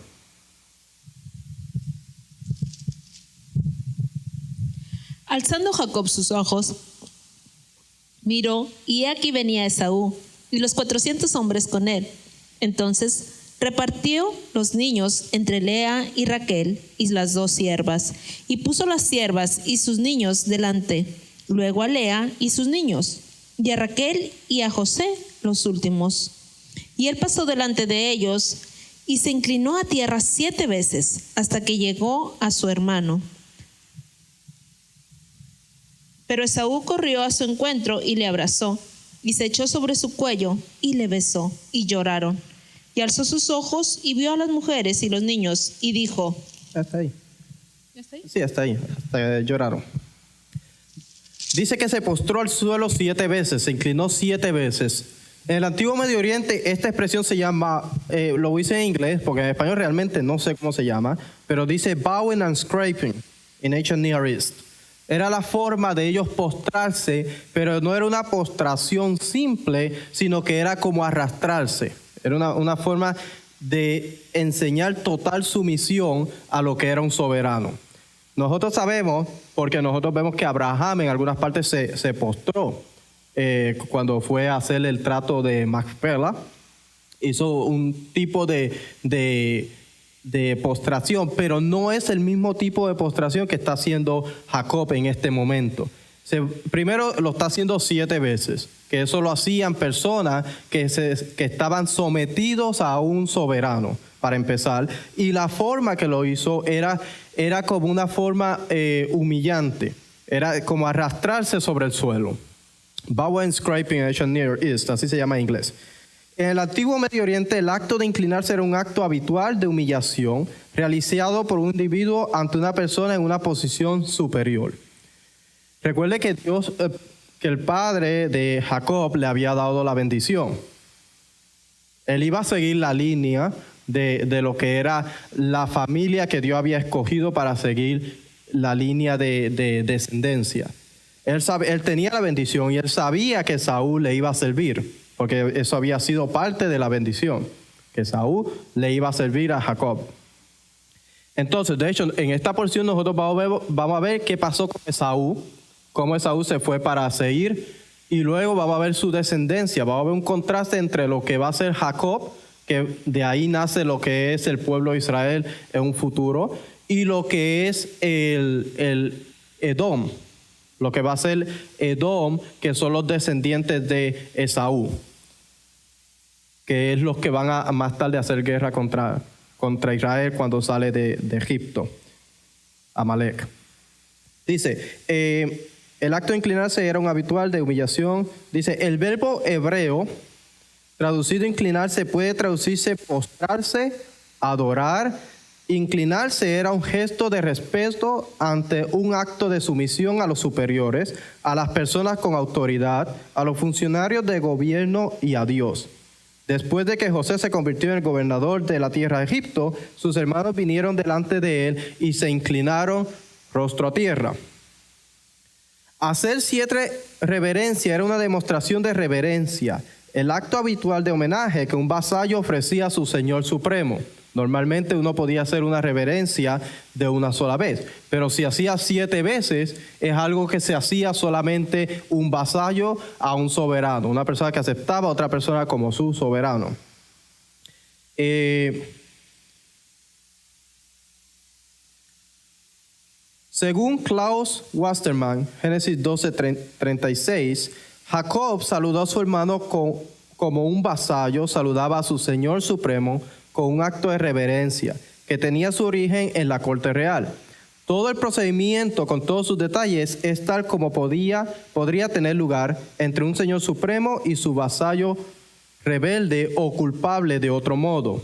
Alzando Jacob sus ojos, miró, y he aquí venía Esaú, y los 400 hombres con él. Entonces repartió los niños entre Lea y Raquel y las 2 siervas, y puso las siervas y sus niños delante, luego a Lea y sus niños, y a Raquel y a José los últimos. Y él pasó delante de ellos y se inclinó a tierra 7 veces hasta que llegó a su hermano. Pero Esaú corrió a su encuentro y le abrazó, y se echó sobre su cuello y le besó, y lloraron. Y alzó sus ojos y vio a las mujeres y los niños y dijo... Hasta ahí. ¿Ya está ahí? Sí, hasta ahí. Hasta lloraron. Dice que se postró al suelo 7 veces, se inclinó 7 veces. En el antiguo Medio Oriente esta expresión se llama, lo hice en inglés porque en español realmente no sé cómo se llama, pero dice bowing and scraping in ancient Near East. Era la forma de ellos postrarse, pero no era una postración simple, sino que era como arrastrarse. Era una forma de enseñar total sumisión a lo que era un soberano. Nosotros sabemos, porque nosotros vemos que Abraham en algunas partes se postró. Cuando fue a hacer el trato de Macpela, hizo un tipo de postración, pero no es el mismo tipo de postración que está haciendo Jacob en este momento. Primero lo está haciendo 7 veces, que eso lo hacían personas que estaban sometidos a un soberano, para empezar, y la forma que lo hizo era como una forma humillante, era como arrastrarse sobre el suelo. Bow and scraping in ancient Near East, así se llama en inglés. En el antiguo Medio Oriente, el acto de inclinarse era un acto habitual de humillación realizado por un individuo ante una persona en una posición superior. Recuerde que que el padre de Jacob le había dado la bendición. Él iba a seguir la línea de lo que era la familia que Dios había escogido para seguir la línea de descendencia. Él tenía la bendición y él sabía que Saúl le iba a servir, porque eso había sido parte de la bendición, que Saúl le iba a servir a Jacob. Entonces, de hecho, en esta porción nosotros vamos a ver qué pasó con Esaú, cómo Esaú se fue para Seir, y luego vamos a ver su descendencia. Vamos a ver un contraste entre lo que va a ser Jacob, que de ahí nace lo que es el pueblo de Israel en un futuro, y lo que es el Edom, lo que va a ser Edom, que son los descendientes de Esaú, que es los que van a más tarde hacer guerra contra Israel cuando sale de Egipto, Amalek. Dice, el acto de inclinarse era un habitual de humillación. Dice, el verbo hebreo traducido inclinarse puede traducirse postrarse, adorar. Inclinarse era un gesto de respeto ante un acto de sumisión a los superiores, a las personas con autoridad, a los funcionarios de gobierno y a Dios. Después de que José se convirtió en el gobernador de la tierra de Egipto, sus hermanos vinieron delante de él y se inclinaron rostro a tierra. Hacer 7 reverencia era una demostración de reverencia, el acto habitual de homenaje que un vasallo ofrecía a su señor supremo. Normalmente uno podía hacer una reverencia de una sola vez, pero si hacía 7 veces, es algo que se hacía solamente un vasallo a un soberano, una persona que aceptaba a otra persona como su soberano. Según Klaus Wasterman, Génesis 12:36, Jacob saludó a su hermano como un vasallo, saludaba a su señor supremo con un acto de reverencia que tenía su origen en la corte real. Todo el procedimiento con todos sus detalles es tal como podría tener lugar entre un señor supremo y su vasallo rebelde o culpable de otro modo.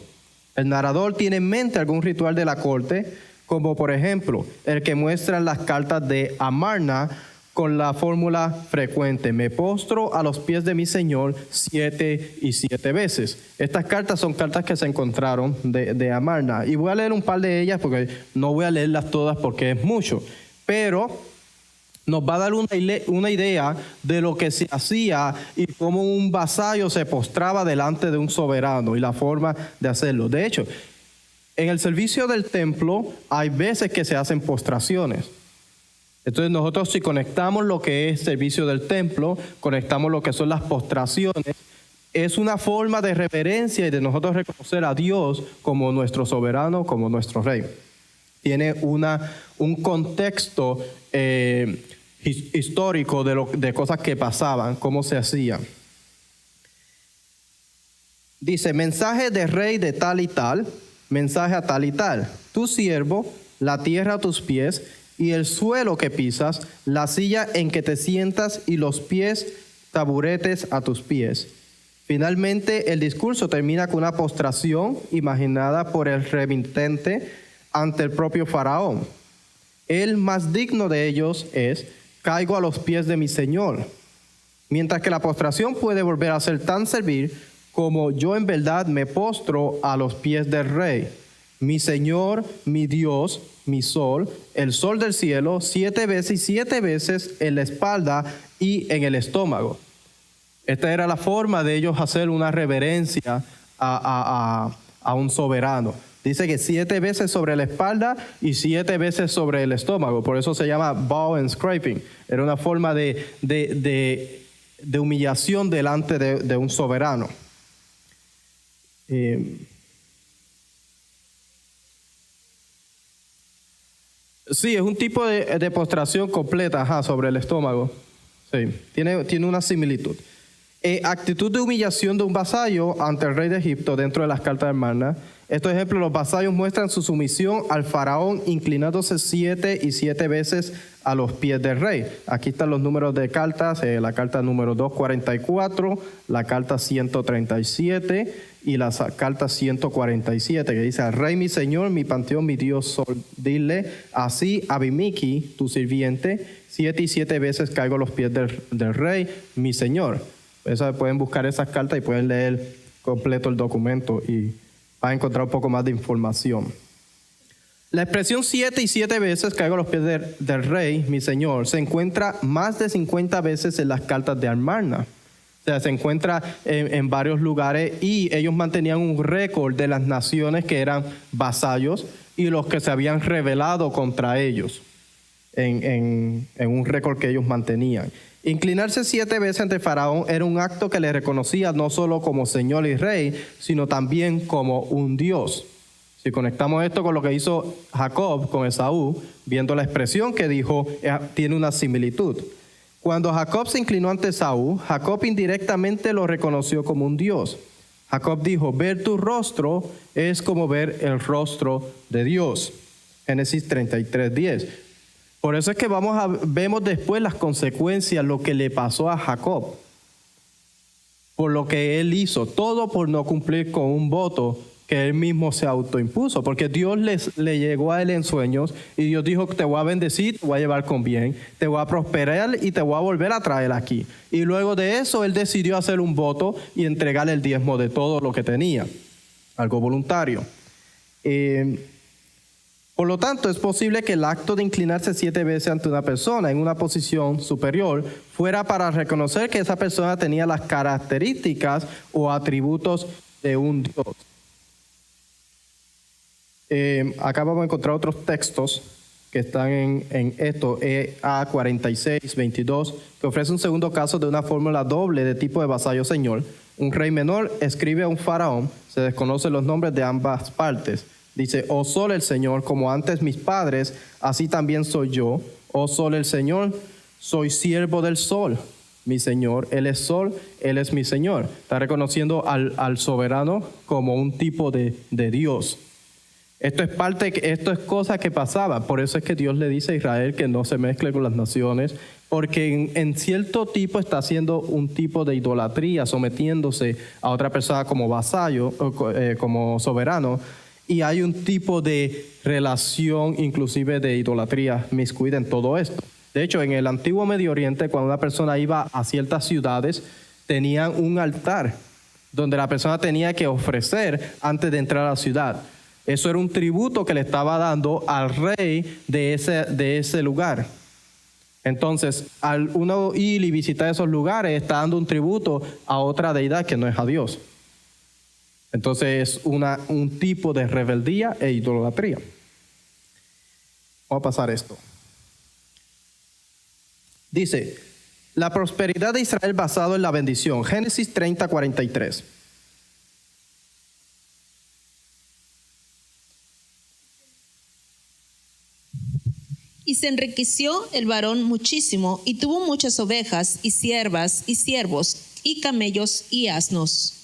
El narrador tiene en mente algún ritual de la corte, como por ejemplo el que muestran las cartas de Amarna con la fórmula frecuente: me postro a los pies de mi Señor 7 y 7 veces. Estas cartas son cartas que se encontraron de Amarna. Y voy a leer un par de ellas porque no voy a leerlas todas porque es mucho. Pero nos va a dar una idea de lo que se hacía y cómo un vasallo se postraba delante de un soberano y la forma de hacerlo. De hecho, en el servicio del templo hay veces que se hacen postraciones. Entonces nosotros, si conectamos lo que es servicio del templo, conectamos lo que son las postraciones, es una forma de reverencia y de nosotros reconocer a Dios como nuestro soberano, como nuestro rey. Tiene un contexto histórico de cosas que pasaban, cómo se hacían. Dice, mensaje de rey de tal y tal, mensaje a tal y tal. Tu siervo, la tierra a tus pies, y el suelo que pisas, la silla en que te sientas y los pies, taburetes a tus pies. Finalmente, el discurso termina con una postración imaginada por el remitente ante el propio faraón. El más digno de ellos es, caigo a los pies de mi Señor. Mientras que la postración puede volver a ser tan servil como yo en verdad me postro a los pies del rey. Mi Señor, mi Dios, mi sol, el sol del cielo, 7 veces y 7 veces en la espalda y en el estómago. Esta era la forma de ellos hacer una reverencia a un soberano. Dice que 7 veces sobre la espalda y 7 veces sobre el estómago. Por eso se llama bow and scraping. Era una forma de humillación delante de un soberano. Sí, es un tipo de postración completa sobre el estómago. Sí, tiene una similitud. Actitud de humillación de un vasallo ante el rey de Egipto dentro de las cartas de Amarna. Estos ejemplos, los vasallos muestran su sumisión al faraón inclinándose 7 y 7 veces a los pies del rey. Aquí están los números de cartas, la carta número 244, la carta 137 y la carta 147, que dice, al rey mi señor, mi panteón, mi Dios sol. Dile así a Abimiki, tu sirviente, 7 y 7 veces caigo a los pies del rey, mi señor. Pueden buscar esas cartas y pueden leer completo el documento y van a encontrar un poco más de información. La expresión 7 y 7 veces caigo a los pies del rey, mi señor, se encuentra más de 50 veces en las cartas de Amarna. O sea, se encuentra en varios lugares y ellos mantenían un récord de las naciones que eran vasallos y los que se habían rebelado contra ellos en un récord que ellos mantenían. Inclinarse 7 veces ante Faraón era un acto que le reconocía no solo como señor y rey, sino también como un Dios. O Si conectamos esto con lo que hizo Jacob con Esaú, viendo la expresión que dijo, tiene una similitud. Cuando Jacob se inclinó ante Esaú, Jacob indirectamente lo reconoció como un Dios. Jacob dijo, ver tu rostro es como ver el rostro de Dios. Génesis 33:10. Por eso es que vemos después las consecuencias, lo que le pasó a Jacob. Por lo que él hizo, todo por no cumplir con un voto que él mismo se autoimpuso, porque Dios le llegó a él en sueños y Dios dijo, te voy a bendecir, te voy a llevar con bien, te voy a prosperar y te voy a volver a traer aquí. Y luego de eso él decidió hacer un voto y entregarle el diezmo de todo lo que tenía, algo voluntario. Por lo tanto, es posible que el acto de inclinarse 7 veces ante una persona en una posición superior fuera para reconocer que esa persona tenía las características o atributos de un Dios. Acá vamos a encontrar otros textos que están en esto, EA 46:22, que ofrece un segundo caso de una fórmula doble de tipo de vasallo señor. Un rey menor escribe a un faraón, se desconocen los nombres de ambas partes. Dice, oh sol el Señor, como antes mis padres, así también soy yo. Oh sol el Señor, soy siervo del sol. Mi Señor, Él es sol, Él es mi Señor. Está reconociendo al soberano como un tipo de Dios. Esto es cosa que pasaba. Por eso es que Dios le dice a Israel que no se mezcle con las naciones, porque en cierto tipo está haciendo un tipo de idolatría, sometiéndose a otra persona como vasallo, como soberano, y hay un tipo de relación, inclusive de idolatría miscuida en todo esto. De hecho, en el antiguo Medio Oriente, cuando una persona iba a ciertas ciudades, tenían un altar donde la persona tenía que ofrecer antes de entrar a la ciudad. Eso era un tributo que le estaba dando al rey de ese lugar. Entonces, al uno ir y visitar esos lugares, está dando un tributo a otra deidad que no es a Dios. Entonces, es un tipo de rebeldía e idolatría. Vamos a pasar esto. Dice, la prosperidad de Israel basado en la bendición. Génesis 30:43. Y se enriqueció el varón muchísimo, y tuvo muchas ovejas, y siervas, y siervos, y camellos, y asnos.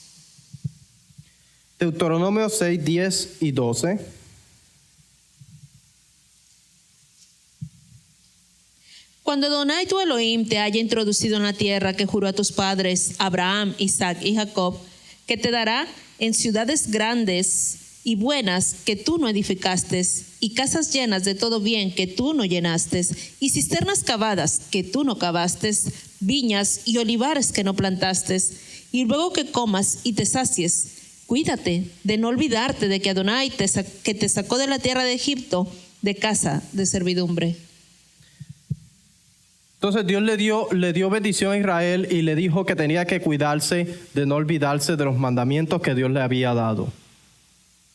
Deuteronomio 6:10 y 12. Cuando Adonai tu Elohim te haya introducido en la tierra que juró a tus padres, Abraham, Isaac y Jacob, que te dará en ciudades grandes y buenas que tú no edificaste, y casas llenas de todo bien que tú no llenaste, y cisternas cavadas que tú no cavaste, viñas y olivares que no plantaste, y luego que comas y te sacies, cuídate de no olvidarte de que Adonai que te sacó de la tierra de Egipto, de casa de servidumbre. Entonces Dios le dio bendición a Israel y le dijo que tenía que cuidarse de no olvidarse de los mandamientos que Dios le había dado.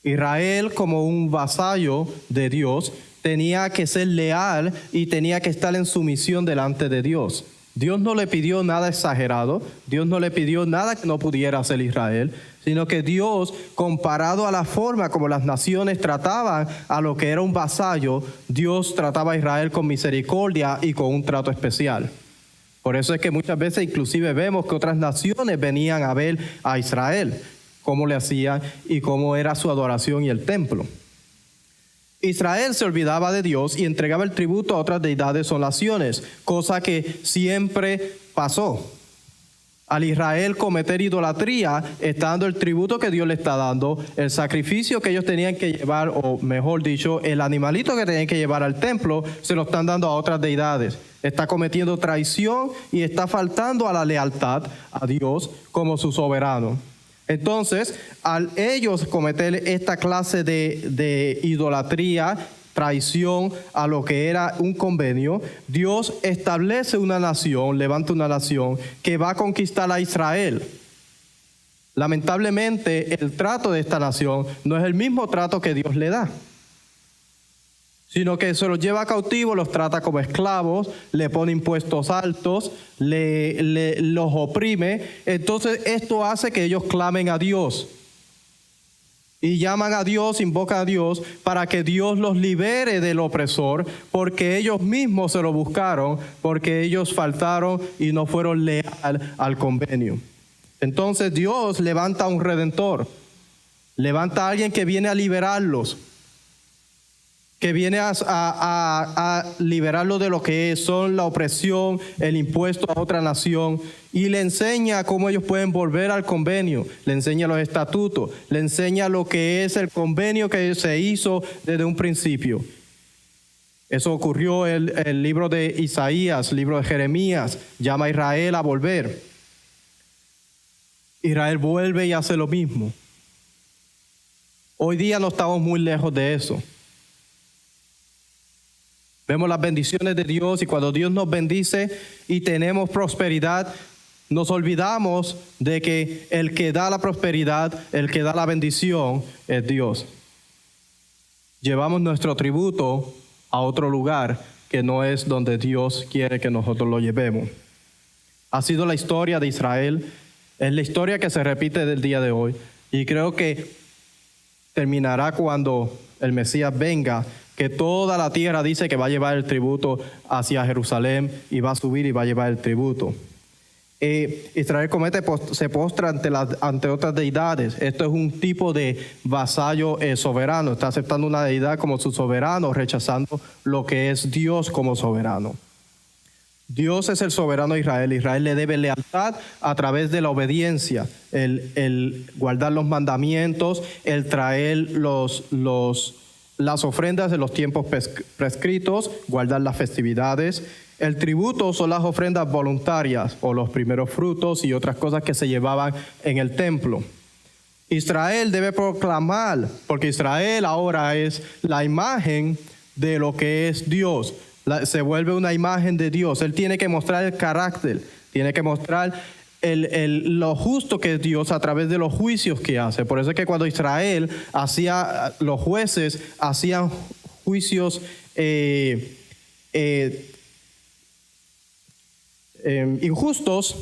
Israel, como un vasallo de Dios, tenía que ser leal y tenía que estar en sumisión delante de Dios. Dios no le pidió nada exagerado, Dios no le pidió nada que no pudiera hacer Israel, sino que Dios, comparado a la forma como las naciones trataban a lo que era un vasallo, Dios trataba a Israel con misericordia y con un trato especial. Por eso es que muchas veces inclusive vemos que otras naciones venían a ver a Israel, cómo le hacían y cómo era su adoración y el templo. Israel se olvidaba de Dios y entregaba el tributo a otras deidades o naciones, cosa que siempre pasó. Al Israel cometer idolatría, está dando el tributo que Dios le está dando, el sacrificio que ellos tenían que llevar, o mejor dicho, el animalito que tenían que llevar al templo, se lo están dando a otras deidades. Está cometiendo traición y está faltando a la lealtad a Dios como su soberano. Entonces, al ellos cometer esta clase de idolatría, traición a lo que era un convenio, Dios establece una nación, levanta una nación que va a conquistar a Israel. Lamentablemente, el trato de esta nación no es el mismo trato que Dios le da, sino que se los lleva cautivos, los trata como esclavos, le pone impuestos altos, los oprime. Entonces esto hace que ellos clamen a Dios. y llaman a Dios, invocan a Dios para que Dios los libere del opresor, porque ellos mismos se lo buscaron, porque ellos faltaron y no fueron leales al convenio. Entonces Dios levanta a un redentor, levanta a alguien que viene a liberarlos, que viene a liberarlos de lo que son la opresión, el impuesto a otra nación, y le enseña cómo ellos pueden volver al convenio, le enseña los estatutos, le enseña lo que es el convenio que se hizo desde un principio. Eso ocurrió en el libro de Isaías, libro de Jeremías, llama a Israel a volver. Israel vuelve y hace lo mismo. Hoy día no estamos muy lejos de eso. Vemos las bendiciones de Dios y cuando Dios nos bendice y tenemos prosperidad, nos olvidamos de que el que da la prosperidad, el que da la bendición es Dios. Llevamos nuestro tributo a otro lugar que no es donde Dios quiere que nosotros lo llevemos. Ha sido la historia de Israel, es la historia que se repite del día de hoy y creo que terminará cuando el Mesías venga, que toda la tierra dice que va a llevar el tributo hacia Jerusalén y va a subir y va a llevar el tributo. Israel se postra ante otras deidades. Esto es un tipo de vasallo soberano. Está aceptando una deidad como su soberano, rechazando lo que es Dios como soberano. Dios es el soberano de Israel. Israel le debe lealtad a través de la obediencia, el guardar los mandamientos, el traer las ofrendas de los tiempos prescritos, guardar las festividades. El tributo son las ofrendas voluntarias o los primeros frutos y otras cosas que se llevaban en el templo. Israel debe proclamar, porque Israel ahora es la imagen de lo que es Dios. Se vuelve una imagen de Dios. Él tiene que mostrar el carácter, tiene que mostrar lo justo que es Dios a través de los juicios que hace. Por eso es que cuando Israel los jueces hacían juicios injustos,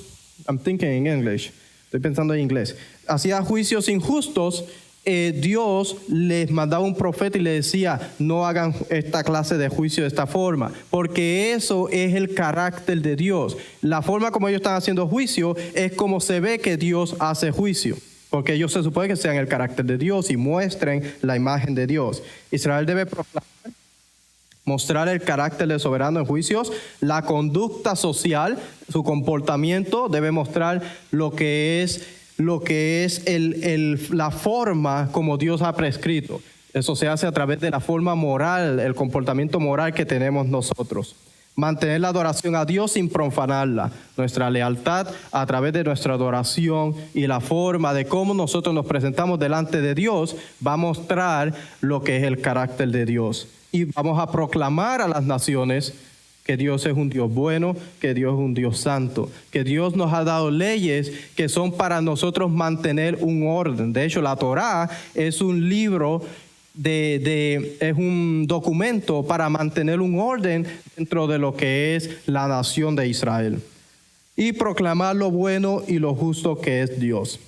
I'm thinking in English, estoy pensando en inglés, hacía juicios injustos, Dios les mandaba un profeta y le decía, no hagan esta clase de juicio de esta forma, porque eso es el carácter de Dios. La forma como ellos están haciendo juicio es como se ve que Dios hace juicio, porque ellos se supone que sean el carácter de Dios y muestren la imagen de Dios. Israel debe mostrar el carácter del soberano en juicios, la conducta social, su comportamiento debe mostrar lo que es la forma como Dios ha prescrito. Eso se hace a través de la forma moral, el comportamiento moral que tenemos nosotros. Mantener la adoración a Dios sin profanarla. Nuestra lealtad a través de nuestra adoración y la forma de cómo nosotros nos presentamos delante de Dios va a mostrar lo que es el carácter de Dios. Y vamos a proclamar a las naciones que Dios es un Dios bueno, que Dios es un Dios santo, que Dios nos ha dado leyes que son para nosotros mantener un orden. De hecho, la Torá es un libro, es un documento para mantener un orden dentro de lo que es la nación de Israel. Y proclamar lo bueno y lo justo que es Dios.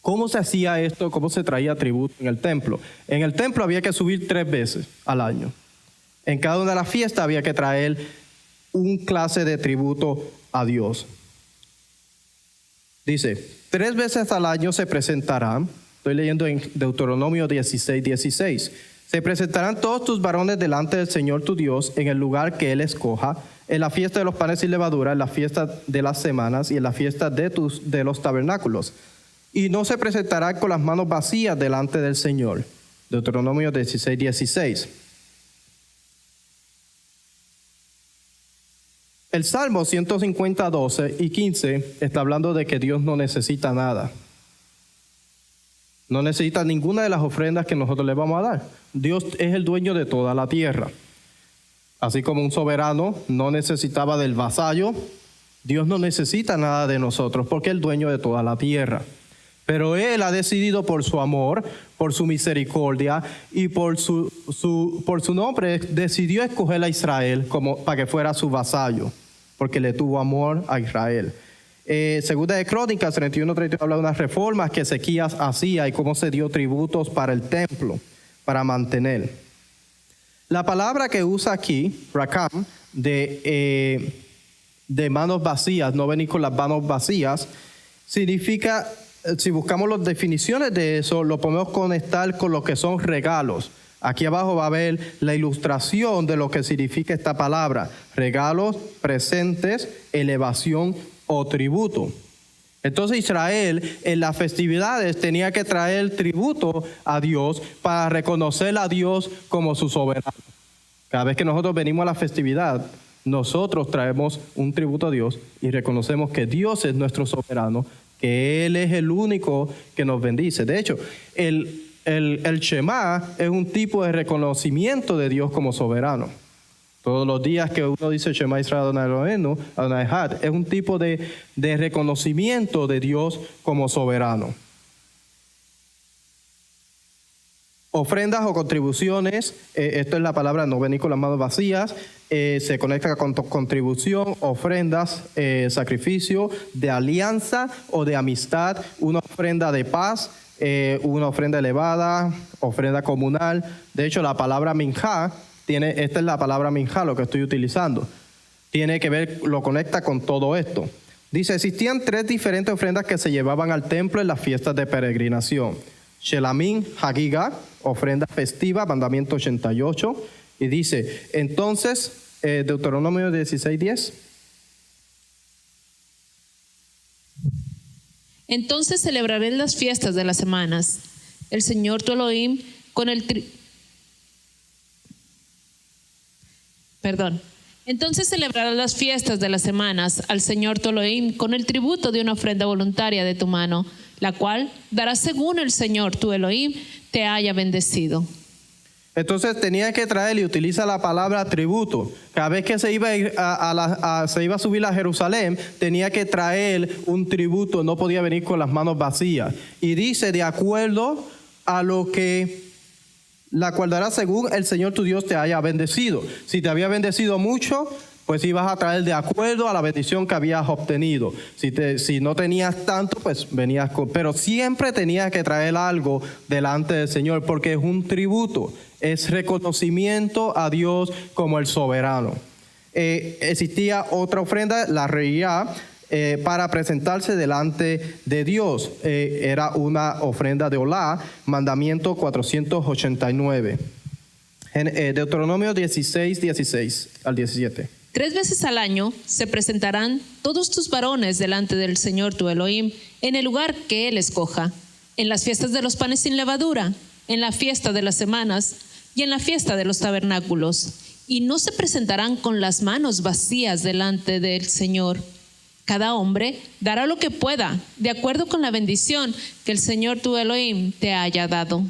¿Cómo se hacía esto? ¿Cómo se traía tributo en el templo? En el templo había que subir 3 veces al año. En cada una de las fiestas había que traer un clase de tributo a Dios. Dice, 3 veces al año se presentarán, estoy leyendo en Deuteronomio 16:16, se presentarán todos tus varones delante del Señor tu Dios en el lugar que Él escoja, en la fiesta de los panes sin levadura, en la fiesta de las semanas y en la fiesta de los tabernáculos. Y no se presentarán con las manos vacías delante del Señor. Deuteronomio 16:16. El Salmo 150, 12 y 15 está hablando de que Dios no necesita nada. No necesita ninguna de las ofrendas que nosotros le vamos a dar. Dios es el dueño de toda la tierra. Así como un soberano no necesitaba del vasallo, Dios no necesita nada de nosotros porque es el dueño de toda la tierra. Pero Él ha decidido por su amor, por su misericordia y por su nombre, decidió escoger a Israel para que fuera su vasallo, porque le tuvo amor a Israel. Segunda de Crónicas 31-32 habla de unas reformas que Ezequías hacía y cómo se dio tributos para el templo, para mantener. La palabra que usa aquí, rakam, de manos vacías, no venir con las manos vacías, significa, si buscamos las definiciones de eso, lo podemos conectar con lo que son regalos. Aquí abajo va a ver la ilustración de lo que significa esta palabra: regalos, presentes, elevación o tributo. Entonces Israel en las festividades tenía que traer tributo a Dios para reconocer a Dios como su soberano. Cada vez que nosotros venimos a la festividad, nosotros traemos un tributo a Dios y reconocemos que Dios es nuestro soberano, que Él es el único que nos bendice. De hecho, el Shema es un tipo de reconocimiento de Dios como soberano. Todos los días que uno dice Shema Israel Adonai Eloheinu, Adonai Echad, es un tipo de reconocimiento de Dios como soberano. Ofrendas o contribuciones, esto es la palabra no venir con las manos vacías, se conecta con contribución, ofrendas, sacrificio de alianza o de amistad, una ofrenda de paz, una ofrenda elevada, ofrenda comunal. De hecho, la palabra minjá, esta es la palabra minjá, lo que estoy utilizando. Tiene que ver, lo conecta con todo esto. Dice, existían 3 diferentes ofrendas que se llevaban al templo en las fiestas de peregrinación. Shelamim, Hagigah, ofrenda festiva, mandamiento 88. Y dice, entonces, Deuteronomio 16:10. Entonces celebraré las fiestas de las semanas. El Señor tu Elohim con el Entonces celebrarás las fiestas de las semanas al Señor tu Elohim con el tributo de una ofrenda voluntaria de tu mano, la cual darás según el Señor tu Elohim te haya bendecido. Entonces tenía que traer, y utiliza la palabra tributo. Cada vez que se iba a subir a Jerusalén, tenía que traer un tributo, no podía venir con las manos vacías. Y dice, de acuerdo a lo que la cual dará según el Señor tu Dios te haya bendecido. Si te había bendecido mucho, pues ibas a traer de acuerdo a la bendición que habías obtenido. Si no tenías tanto, pues venías con... Pero siempre tenías que traer algo delante del Señor, porque es un tributo, es reconocimiento a Dios como el soberano. Existía otra ofrenda, la reía, para presentarse delante de Dios. Era una ofrenda de Olá, mandamiento 489. Deuteronomio 16 al 17. 3 veces al año se presentarán todos tus varones delante del Señor tu Elohim en el lugar que Él escoja, en las fiestas de los panes sin levadura, en la fiesta de las semanas y en la fiesta de los tabernáculos. Y no se presentarán con las manos vacías delante del Señor. Cada hombre dará lo que pueda, de acuerdo con la bendición que el Señor tu Elohim te haya dado.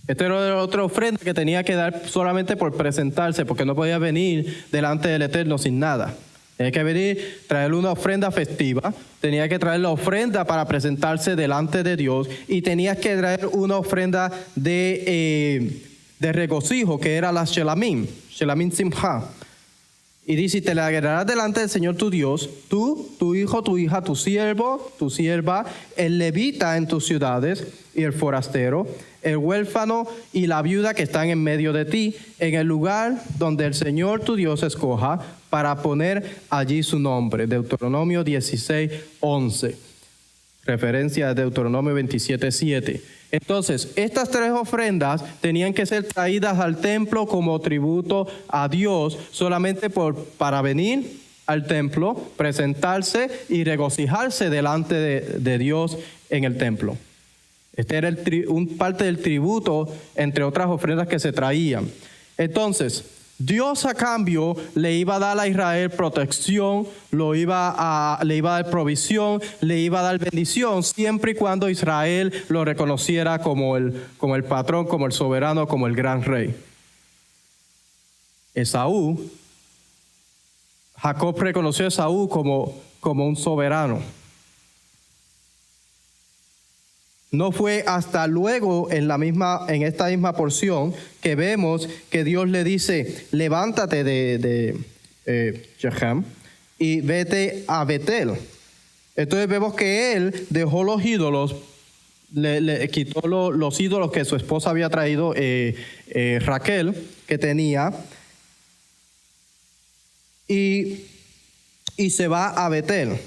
Esta era otra ofrenda que tenía que dar solamente por presentarse, porque no podía venir delante del Eterno sin nada. Tenía que venir, traer una ofrenda festiva, tenía que traer la ofrenda para presentarse delante de Dios, y tenía que traer una ofrenda de regocijo, que era la Shelamim Simcha. Y dice, te la agregarás delante del Señor tu Dios, tú, tu hijo, tu hija, tu siervo, tu sierva, el levita en tus ciudades y el forastero, el huérfano y la viuda que están en medio de ti, en el lugar donde el Señor tu Dios escoja para poner allí su nombre. Deuteronomio 16:11. Referencia a Deuteronomio 27:7. Entonces, estas 3 ofrendas tenían que ser traídas al templo como tributo a Dios, solamente para venir al templo, presentarse y regocijarse delante de Dios en el templo. Este era parte del tributo, entre otras ofrendas que se traían. Entonces, Dios a cambio le iba a dar a Israel protección, le iba a dar provisión, le iba a dar bendición, siempre y cuando Israel lo reconociera como el patrón, como el soberano, como el gran rey. Jacob reconoció a Esaú como un soberano. No fue hasta luego en esta misma porción que vemos que Dios le dice, levántate de Shechem y vete a Betel. Entonces vemos que él dejó los ídolos, le quitó los ídolos que su esposa había traído, Raquel, que tenía, y se va a Betel.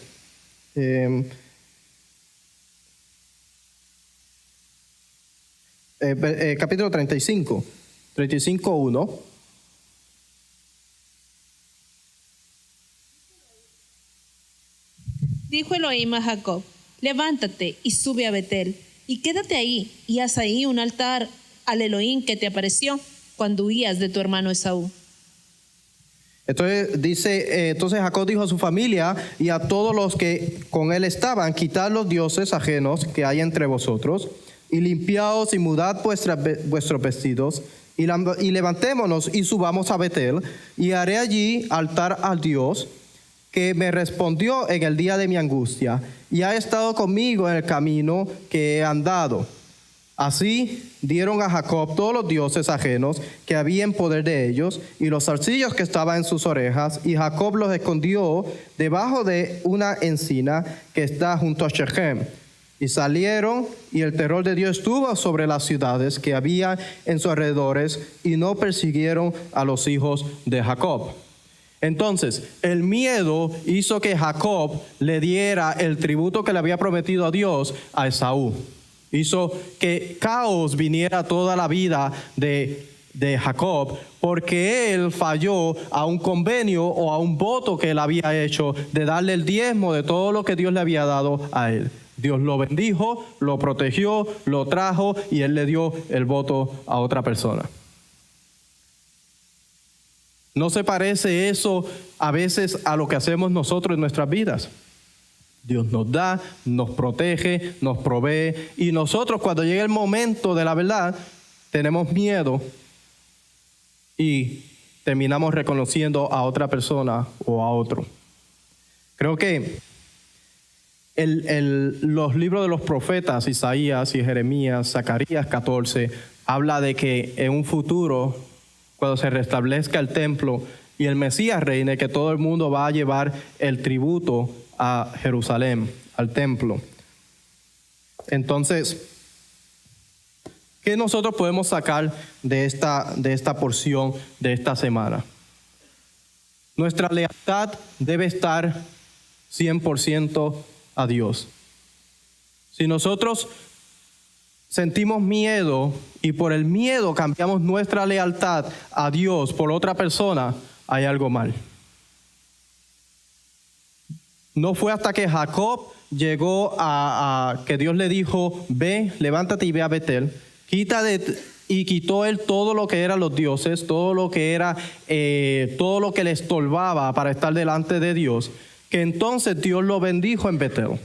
Capítulo 35, 35:1. Dijo Elohim a Jacob: levántate y sube a Betel, y quédate ahí, y haz ahí un altar al Elohim que te apareció cuando huías de tu hermano Esaú. Entonces dice, entonces Jacob dijo a su familia y a todos los que con él estaban: quitad los dioses ajenos que hay entre vosotros, y limpiaos y mudad vuestros vestidos, y levantémonos y subamos a Betel, y haré allí altar al Dios que me respondió en el día de mi angustia, y ha estado conmigo en el camino que he andado. Así dieron a Jacob todos los dioses ajenos que había en poder de ellos, y los zarcillos que estaban en sus orejas, y Jacob los escondió debajo de una encina que está junto a Shechem. Y salieron, y el terror de Dios estuvo sobre las ciudades que había en sus alrededores, y no persiguieron a los hijos de Jacob. Entonces, el miedo hizo que Jacob le diera el tributo que le había prometido a Dios a Esaú. Hizo que caos viniera toda la vida de Jacob, porque él falló a un convenio o a un voto que él había hecho de darle el diezmo de todo lo que Dios le había dado a él. Dios lo bendijo, lo protegió, lo trajo, y él le dio el voto a otra persona. ¿No se parece eso a veces a lo que hacemos nosotros en nuestras vidas? Dios nos da, nos protege, nos provee, y nosotros cuando llega el momento de la verdad tenemos miedo y terminamos reconociendo a otra persona o a otro. Creo que los libros de los profetas, Isaías y Jeremías, Zacarías 14, habla de que en un futuro, cuando se restablezca el templo y el Mesías reine, que todo el mundo va a llevar el tributo a Jerusalén, al templo. Entonces, ¿qué nosotros podemos sacar de esta porción de esta semana? Nuestra lealtad debe estar 100% a Dios. Si nosotros sentimos miedo y por el miedo cambiamos nuestra lealtad a Dios por otra persona, hay algo mal. No fue hasta que Jacob llegó a que Dios le dijo: ve, levántate y ve a Betel, y quitó él todo lo que eran los dioses, todo lo que era, todo lo que le estorbaba para estar delante de Dios, que entonces Dios lo bendijo en Betel.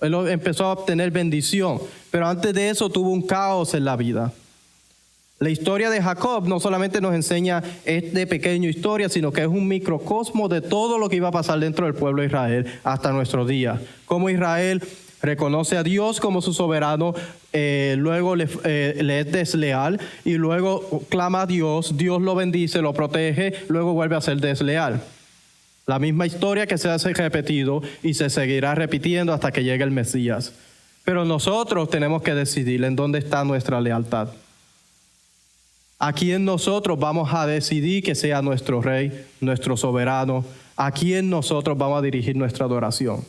Él empezó a obtener bendición, pero antes de eso tuvo un caos en la vida. La historia de Jacob no solamente nos enseña esta pequeña historia, sino que es un microcosmo de todo lo que iba a pasar dentro del pueblo de Israel hasta nuestros días. Cómo Israel reconoce a Dios como su soberano, luego le es desleal, y luego clama a Dios, Dios lo bendice, lo protege, luego vuelve a ser desleal. La misma historia que se hace repetido y se seguirá repitiendo hasta que llegue el Mesías. Pero nosotros tenemos que decidir en dónde está nuestra lealtad. ¿A quién nosotros vamos a decidir que sea nuestro rey, nuestro soberano? ¿A quién nosotros vamos a dirigir nuestra adoración?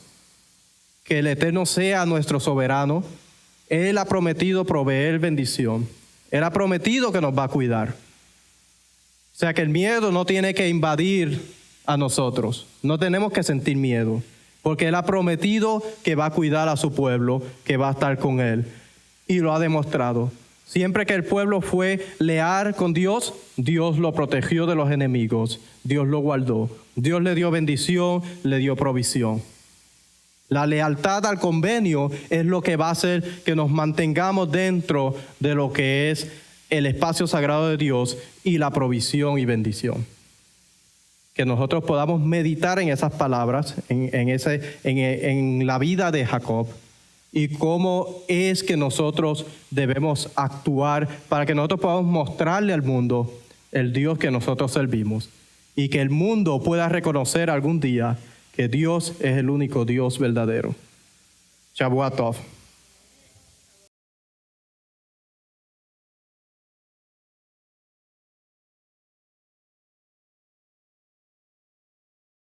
Que el Eterno sea nuestro soberano. Él ha prometido proveer bendición. Él ha prometido que nos va a cuidar. O sea que el miedo no tiene que invadir a nosotros. No tenemos que sentir miedo, porque Él ha prometido que va a cuidar a su pueblo, que va a estar con Él, y lo ha demostrado. Siempre que el pueblo fue leal con Dios, Dios lo protegió de los enemigos, Dios lo guardó, Dios le dio bendición, le dio provisión. La lealtad al convenio es lo que va a hacer que nos mantengamos dentro de lo que es el espacio sagrado de Dios y la provisión y bendición. Que nosotros podamos meditar en esas palabras, en la vida de Jacob, y cómo es que nosotros debemos actuar para que nosotros podamos mostrarle al mundo el Dios que nosotros servimos, y que el mundo pueda reconocer algún día que Dios es el único Dios verdadero. Shavua Tov.